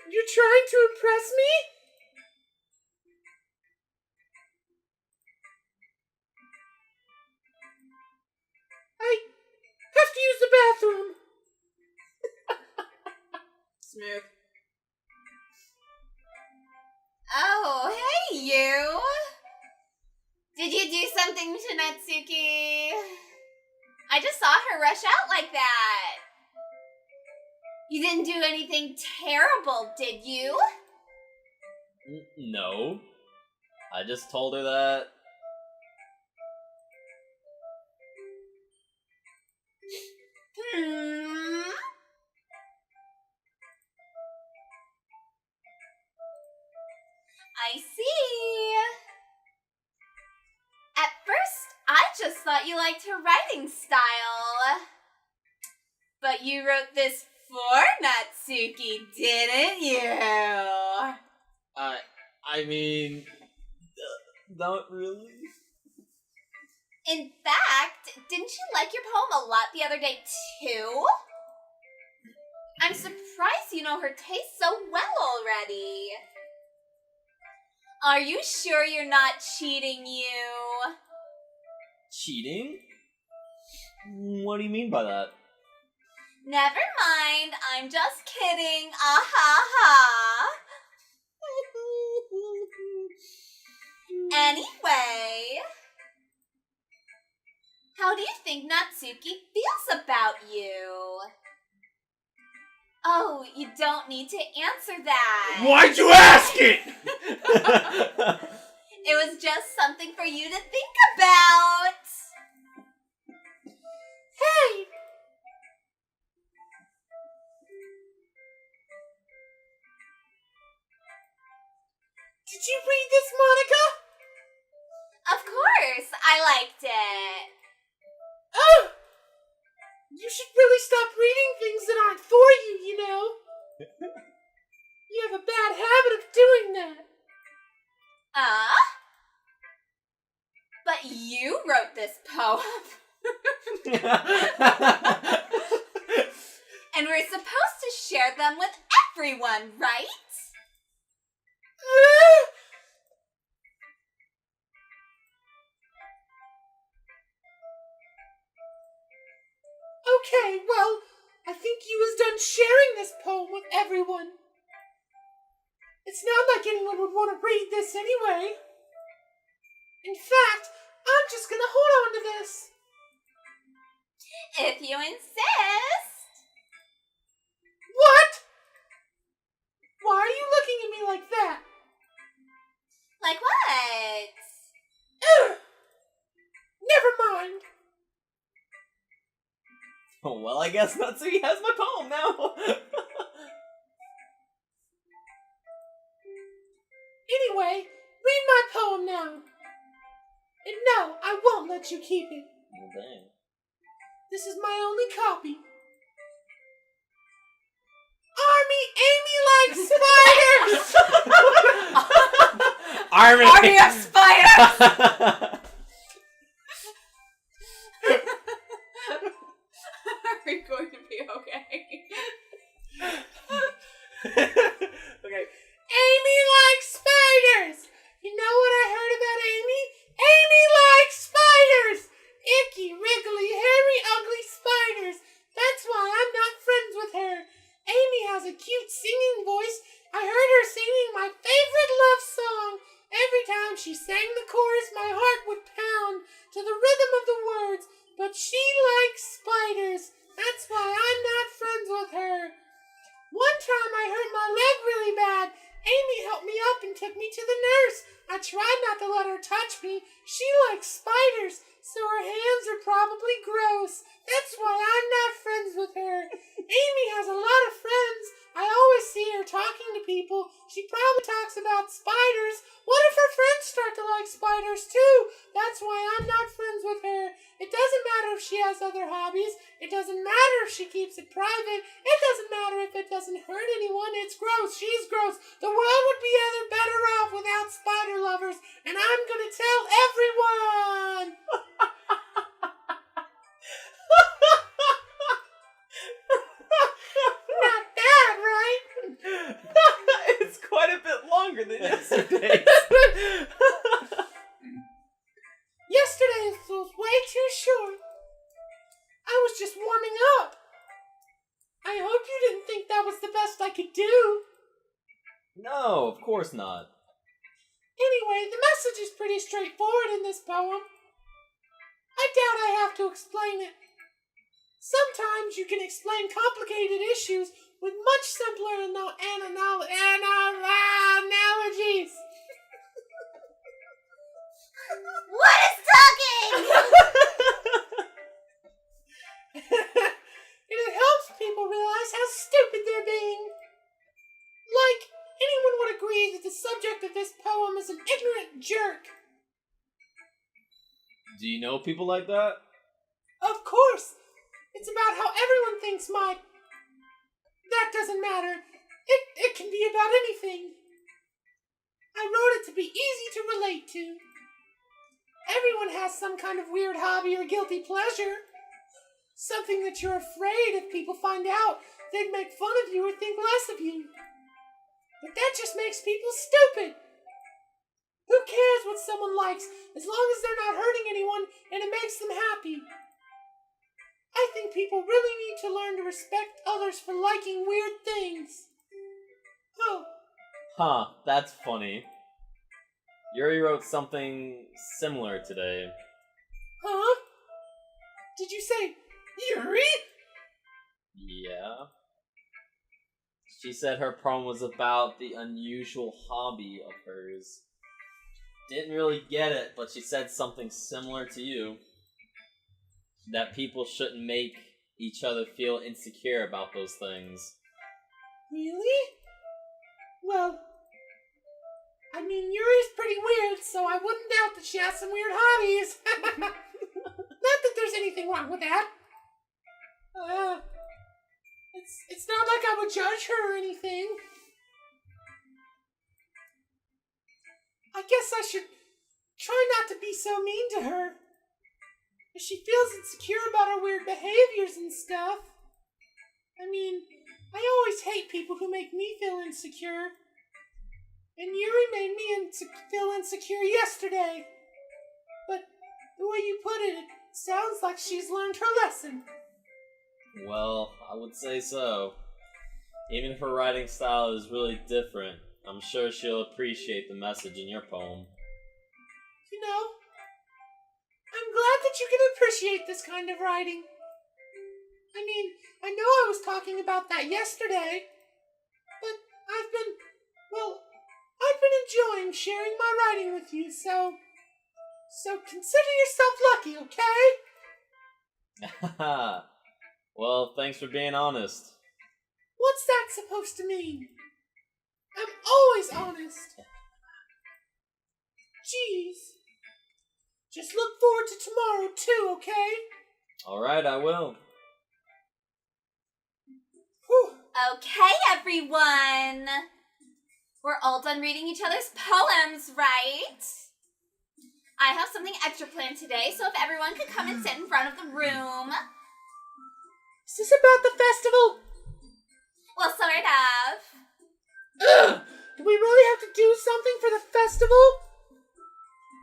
you're trying to impress me? I have to use the bathroom. Smooth. Oh, hey, you! Did you do something to Natsuki? I just saw her rush out like that. You didn't do anything terrible, did you? No. I just told her that. I see. At first, I just thought you liked her writing style. But you wrote this for Natsuki, didn't you? I mean, not really. In fact, didn't you like your poem a lot the other day, too? I'm surprised you know her taste so well already. Are you sure you're not cheating, you? Cheating? What do you mean by that? Never mind, I'm just kidding. Ah ha ha. Anyway, how do you think Natsuki feels about you? Oh, you don't need to answer that. Why'd you ask it? It was just something for you to think about. Hey! Did you read this, Monica? Of course, I liked it. Oh! You should really stop reading things that aren't for you, you know? You have a bad habit of doing that. But you wrote this poem. And we're supposed to share them with everyone, right? Okay, well, I think you was done sharing this poem with everyone. It's not like anyone would want to read this anyway. In fact, I'm just gonna hold on to this. If you insist. What? Why are you looking at me like that? Like what? Ugh. Never mind. Oh, well, I guess Natsuki has my poem now. Anyway, read my poem now. And no, I won't let you keep it. Well, dang. This is my only copy. Army Amy likes spiders! Army of spiders! Are we going to be okay? Okay. Amy likes spiders! You know what I heard about Amy? Amy likes spiders! Icky, wriggly, hairy, ugly spiders. That's why I'm not friends with her. Amy has a cute singing voice. I heard her singing my favorite love song. Every time she sang the chorus, my heart would pound to the rhythm of the words. But she likes spiders. That's why I'm not friends with her. One time I hurt my leg really bad. Amy helped me up and took me to the nurse. I tried not to let her touch me. She likes spiders, so her hands are probably gross. That's why I'm not friends with her. Amy has a lot of friends. I always see her talking to people. She probably talks about spiders. What if her friends start to like spiders too? That's why I'm not friends with her. It doesn't matter if she has other hobbies. It doesn't matter if she keeps it private. It doesn't matter if it doesn't hurt anyone. It's gross. She's gross. The world would be better off without spider lovers. And I'm gonna tell everyone. Not bad, right? It's quite a bit longer than yesterday. Yesterday was way too short. I was just warming up. I hope you didn't think that was the best I could do. No, of course not. Anyway, the message is pretty straightforward in this poem. I doubt I have to explain it. Sometimes you can explain complicated issues with much simpler analogies. What is talking? And it helps people realize how stupid they're being. Like, anyone would agree that the subject of this poem is an ignorant jerk. Do you know people like that? Of course. It's about how everyone thinks my... That doesn't matter. It can be about anything. I wrote it to be easy to relate to. Everyone has some kind of weird hobby or guilty pleasure. Something that you're afraid if people find out, they'd make fun of you or think less of you. But that just makes people stupid. Who cares what someone likes as long as they're not hurting anyone and it makes them happy? I think people really need to learn to respect others for liking weird things. Oh. Huh, that's funny. Yuri wrote something similar today. Huh? Did you say Yuri? Yeah. She said her poem was about the unusual hobby of hers. Didn't really get it, but she said something similar to you. That people shouldn't make each other feel insecure about those things. Really? Well, I mean, Yuri's pretty weird, so I wouldn't doubt that she has some weird hobbies. Not that there's anything wrong with that. It's not like I would judge her or anything. I guess I should try not to be so mean to her. If she feels insecure about her weird behaviors and stuff. I mean, I always hate people who make me feel insecure. And Yuri made me feel insecure yesterday. But the way you put it, it sounds like she's learned her lesson. Well, I would say so. Even if her writing style is really different, I'm sure she'll appreciate the message in your poem. You know, I'm glad that you can appreciate this kind of writing. I mean, I know I was talking about that yesterday, but I've been enjoying sharing my writing with you, so consider yourself lucky, okay? Well, thanks for being honest. What's that supposed to mean? I'm always honest. Jeez. Just look forward to tomorrow, too, okay? Alright, I will. Whew. Okay, everyone. We're all done reading each other's poems, right? I have something extra planned today, so if everyone could come and sit in front of the room. Is this about the festival? Well, sort of. Ugh! Do we really have to do something for the festival?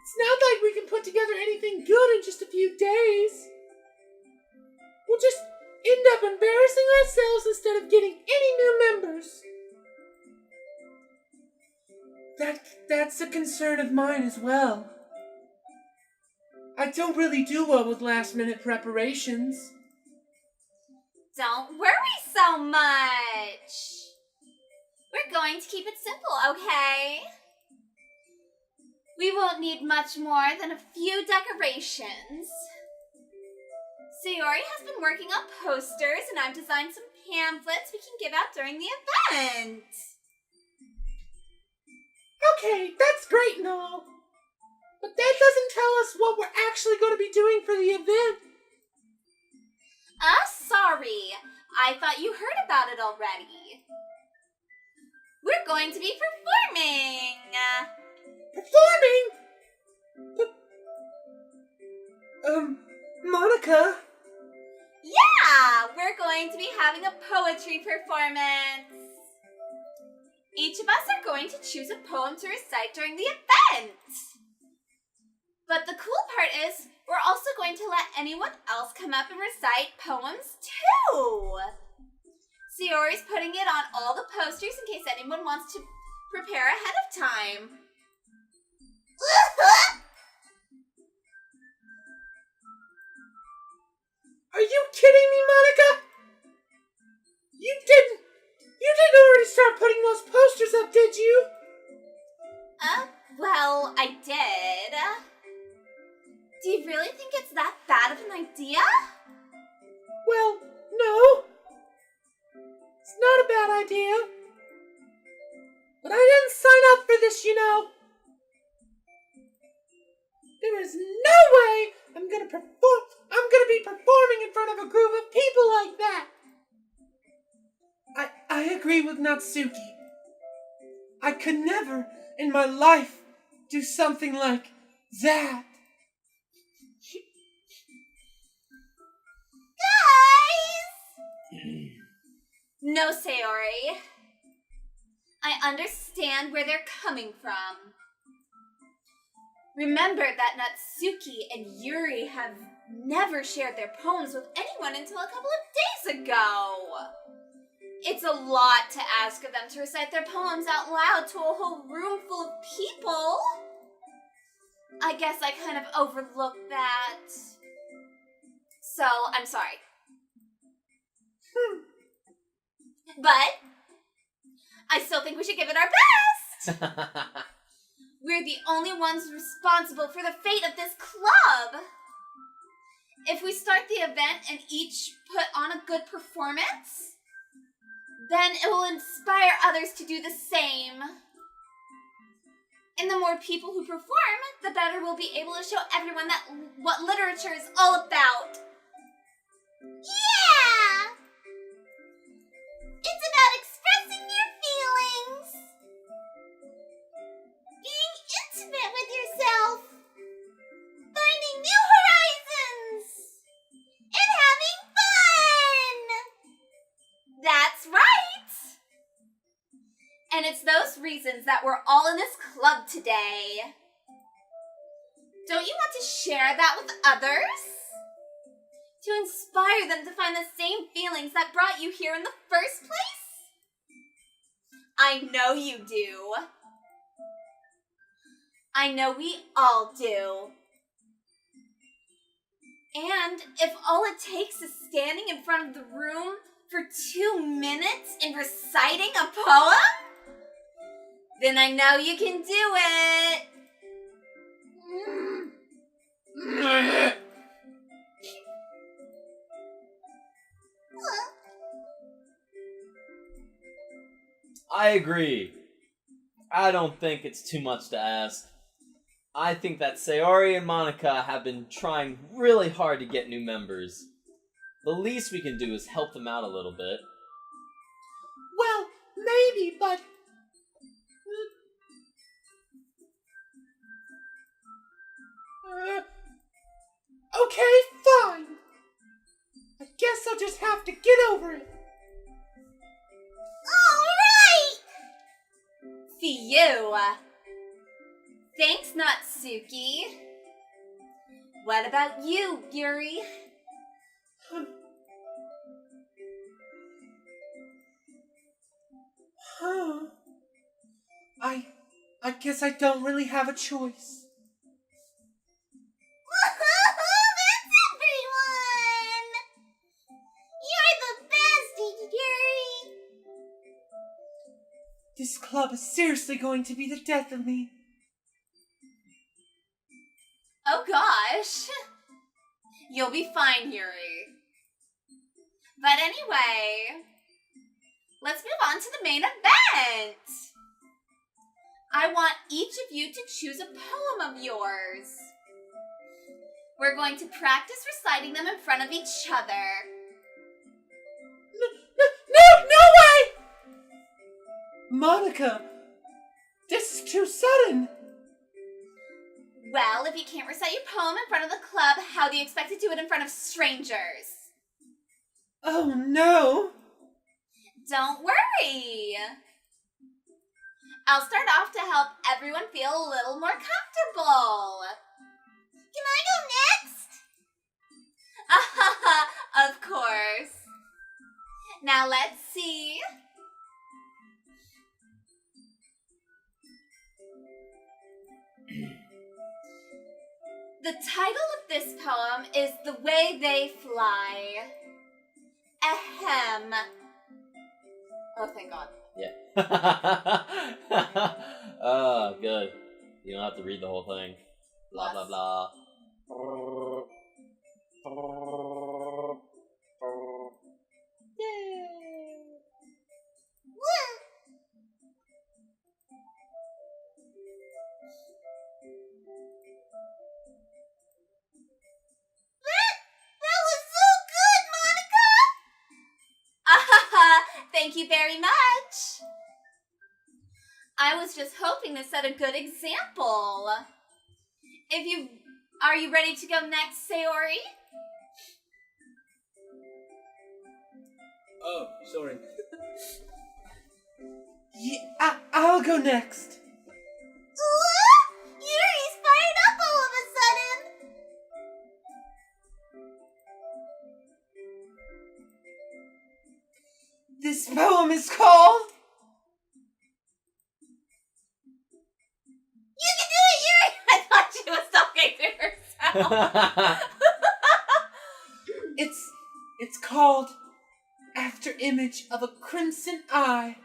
It's not like we can put together anything good in just a few days. We'll just end up embarrassing ourselves instead of getting any new members. That's a concern of mine as well. I don't really do well with last-minute preparations. Don't worry so much. We're going to keep it simple, okay? We won't need much more than a few decorations. Sayori has been working on posters, and I've designed some pamphlets we can give out during the event. Okay, that's great and all. But that doesn't tell us what we're actually going to be doing for the event. Sorry. I thought you heard about it already. We're going to be performing. Performing? Monica? Yeah, we're going to be having a poetry performance. Each of us are going to choose a poem to recite during the event. But the cool part is, we're also going to let anyone else come up and recite poems too. Sayori's putting it on all the posters in case anyone wants to prepare ahead of time. Are you kidding me, Monica? You didn't already start putting those posters up, did you? Well, I did. Do you really think it's that bad of an idea? Well, no. It's not a bad idea. But I didn't sign up for this, you know. There is no way I'm gonna be performing in front of a group of people like that. I agree with Natsuki. I could never in my life do something like that. Guys! No, Sayori. I understand where they're coming from. Remember that Natsuki and Yuri have never shared their poems with anyone until a couple of days ago. It's a lot to ask of them to recite their poems out loud to a whole room full of people. I guess I kind of overlooked that. So, I'm sorry. But I still think we should give it our best. We're the only ones responsible for the fate of this club. If we start the event and each put on a good performance, then it will inspire others to do the same. And the more people who perform, the better we'll be able to show everyone that what literature is all about. Yeah! It's about expressing your feelings. Being intimate with yourself. Finding new horizons. And having fun. That's right. And it's those reasons that we're all in this club today. Don't you want to share that with others? To inspire them to find the same feelings that brought you here in the first place? I know you do. I know we all do. And if all it takes is standing in front of the room for 2 minutes and reciting a poem, then I know you can do it. I agree. I don't think it's too much to ask. I think that Sayori and Monica have been trying really hard to get new members. The least we can do is help them out a little bit. Well, maybe, but... okay, fine. I guess I'll just have to get over it. Alright! Phew. Thanks, Natsuki. What about you, Yuri? Huh. I guess I don't really have a choice. That's everyone! You're the best, Yuri! This club is seriously going to be the death of me. Oh gosh. You'll be fine, Yuri. But anyway, let's move on to the main event. I want each of you to choose a poem of yours. We're going to practice reciting them in front of each other. No way! Monica, this is too sudden. Well, if you can't recite your poem in front of the club, how do you expect to do it in front of strangers? Oh no. Don't worry. I'll start off to help everyone feel a little more comfortable. Can I go next? Of course. Now let's see. The title of this poem is The Way They Fly. Ahem. Oh, thank God. Yeah. Oh, good. You don't have to read the whole thing. Blah, blah, blah. That was so good, Monica! Thank you very much. I was just hoping to set a good example. Are you ready to go next, Sayori? Oh, sorry. Yeah, I'll go next. Yuri's fired up all of a sudden. This poem is called... You can do it, Yuri! I thought she was talking to herself. It's called After Image of a Crimson Eye.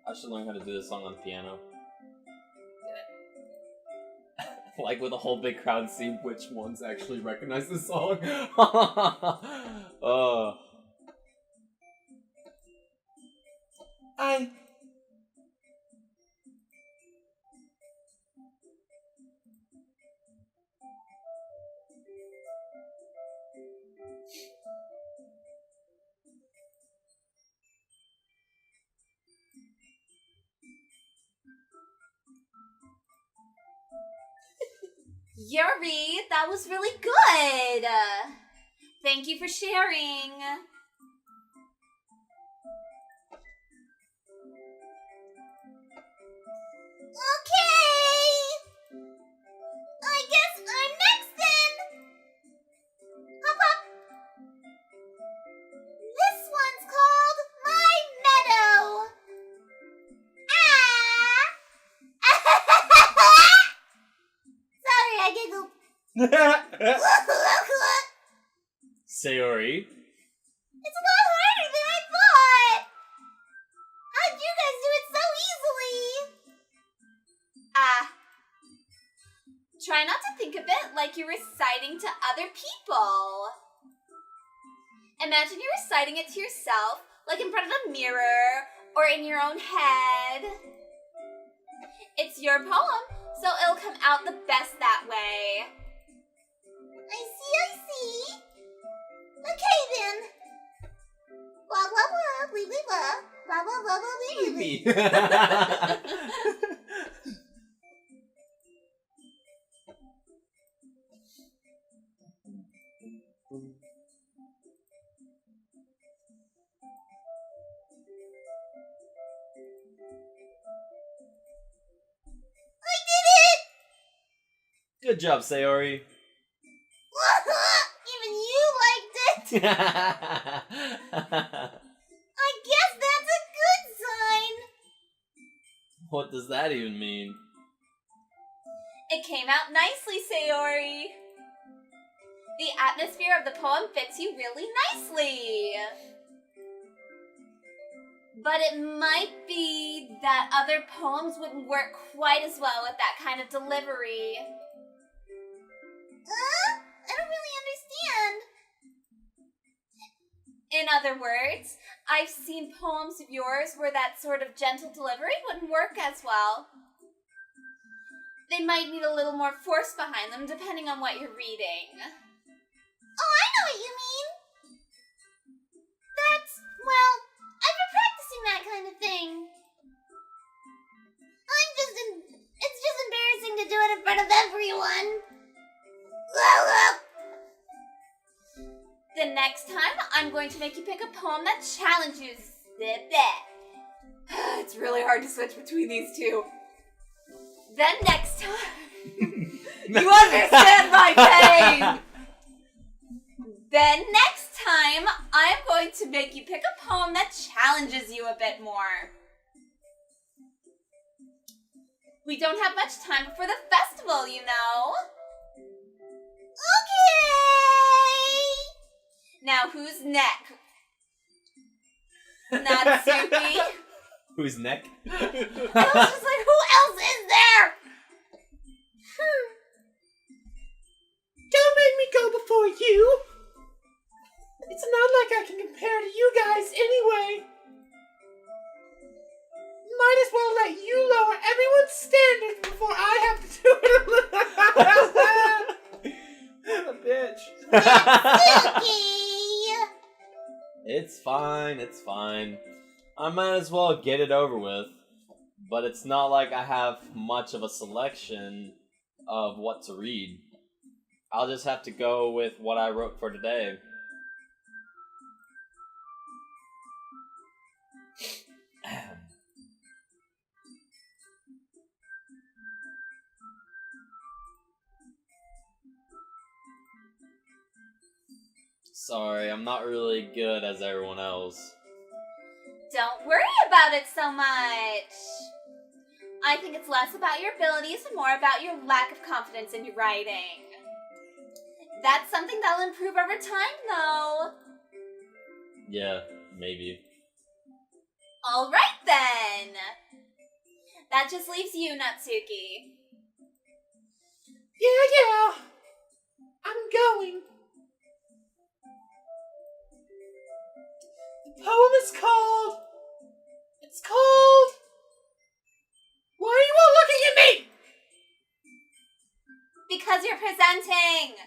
I should learn how to do this song on the piano. Like with a whole big crowd and see which ones actually recognize the song. Yuri, that was really good. Thank you for sharing. Okay. I guess I'm next then. Hop hop. This one's called My Meadow. Sorry, I giggled. Sayori. It's a lot harder than I thought! How'd you guys do it so easily? Try not to think of it like you're reciting to other people. Imagine you're reciting it to yourself, like in front of a mirror or in your own head. It's your poem, so it'll come out the best that way. I see. Okay then. Blah blah blah, blee blee blah, blah blah blah blah blee blee blee. Good job, Sayori. Even you liked it. I guess that's a good sign. What does that even mean? It came out nicely, Sayori. The atmosphere of the poem fits you really nicely. But it might be that other poems wouldn't work quite as well with that kind of delivery. I don't really understand. In other words, I've seen poems of yours where that sort of gentle delivery wouldn't work as well. They might need a little more force behind them depending on what you're reading. Oh, I know what you mean. Well, I've been practicing that kind of thing. It's just embarrassing to do it in front of everyone. The next time, I'm going to make you pick a poem that challenges It's really hard to switch between these two. Then next time, you understand my pain! Then next time, I'm going to make you pick a poem that challenges you a bit more. We don't have much time before the festival, you know. Okay! Now who's neck? Natsuki? Whose neck? I was just like, who else is there? Don't make me go before you. It's not like I can compare to you guys anyway. Might as well let you lower everyone's standards before I have to do it. What a bitch. Natsuki! It's fine. I might as well get it over with. But it's not like I have much of a selection of what to read. I'll just have to go with what I wrote for today. Sorry, I'm not really good as everyone else. Don't worry about it so much. I think it's less about your abilities and more about your lack of confidence in your writing. That's something that'll improve over time, though. Yeah, maybe. All right, then. That just leaves you, Natsuki. Yeah. I'm going. The poem is called... It's called... Why are you all looking at me? Because you're presenting.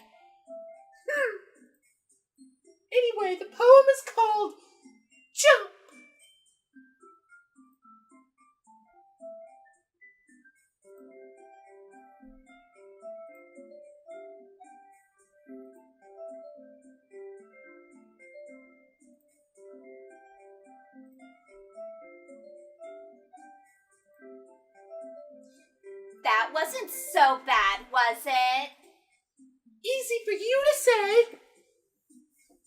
Anyway, the poem is called Jump. That wasn't so bad, was it? Easy for you to say.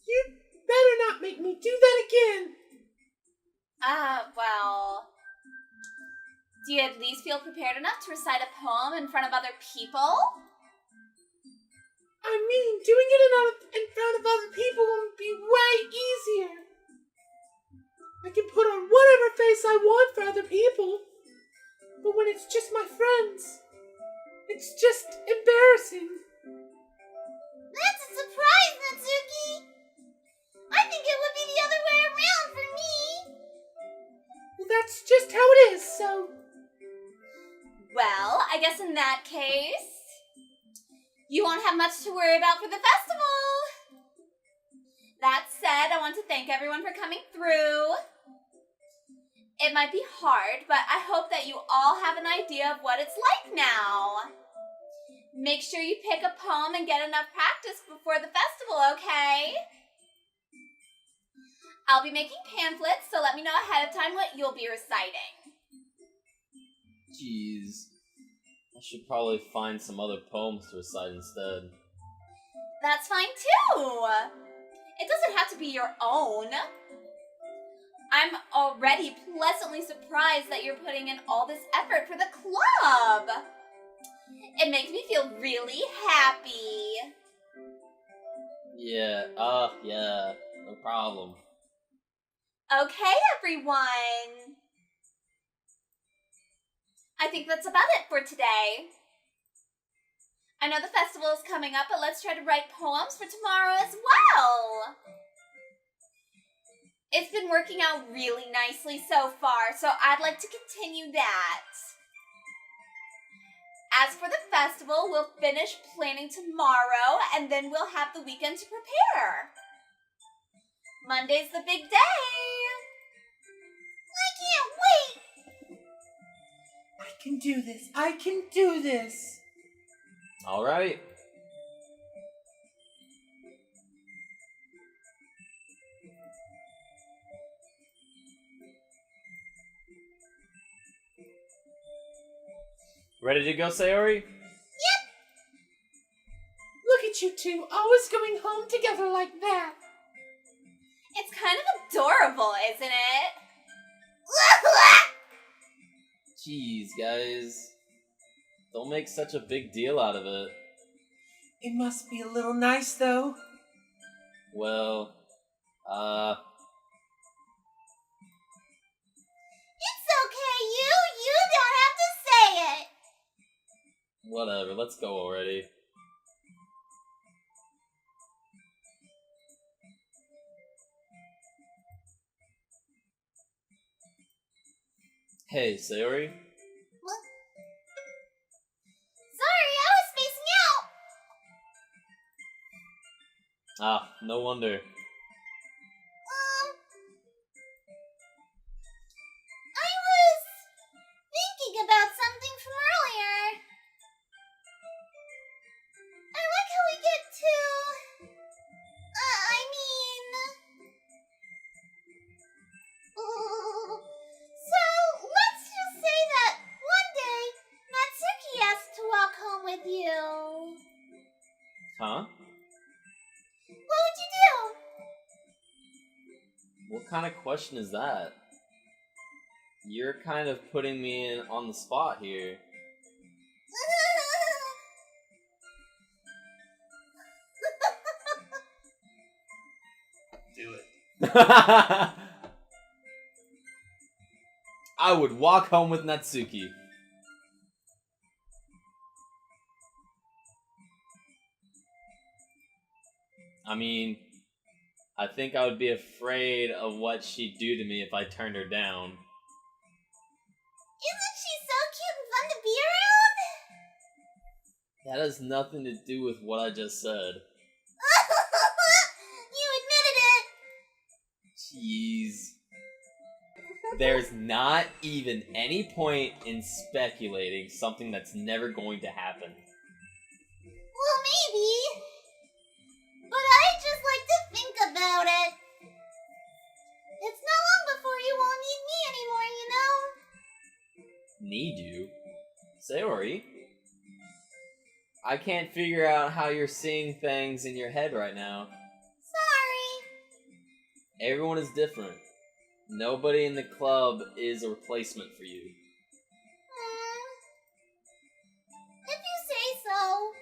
You better not make me do that again. Well... Do you at least feel prepared enough to recite a poem in front of other people? I mean, doing it in front of other people would be way easier. I can put on whatever face I want for other people. But when it's just my friends, it's just embarrassing. That's a surprise, Natsuki! I think that's just how it is, so... Well, I guess in that case, you won't have much to worry about for the festival. That said, I want to thank everyone for coming through. It might be hard, but I hope that you all have an idea of what it's like now. Make sure you pick a poem and get enough practice before the festival, okay? I'll be making pamphlets, so let me know ahead of time what you'll be reciting. Jeez. I should probably find some other poems to recite instead. That's fine too. It doesn't have to be your own. I'm already pleasantly surprised that you're putting in all this effort for the club. It makes me feel really happy. Yeah, no problem. Okay, everyone. I think that's about it for today. I know the festival is coming up, but let's try to write poems for tomorrow as well. It's been working out really nicely so far, so I'd like to continue that. As for the festival, we'll finish planning tomorrow, and then we'll have the weekend to prepare. Monday's the big day. I can't wait. I can do this. I can do this. Alright. Ready to go, Sayori? Look at you two, always going home together like that. It's kind of adorable, isn't it? Jeez, guys. Don't make such a big deal out of it. It must be a little nice, though. Well, It's okay, you don't have to say it. whatever, let's go already. Hey, Sayori? What? Sorry, I was spacing out. Ah, no wonder. I was thinking about something from earlier. I like how we get to... So, let's just say that one day, Natsuki asked to walk home with you. Huh? What would you do? What kind of question is that? You're kind of putting me on the spot here. Do it. I would walk home with Natsuki. I mean, I think I would be afraid of what she'd do to me if I turned her down. Isn't she so cute and fun to be around? That has nothing to do with what I just said. You admitted it. Jeez. There's not even any point in speculating something that's never going to happen. Well, maybe. But I just like to think about it. It's not long before you won't need me anymore, you know? Need you? Sayori? I can't figure out how you're seeing things in your head right now. Sorry. Everyone is different. Nobody in the club is a replacement for you. If you say so.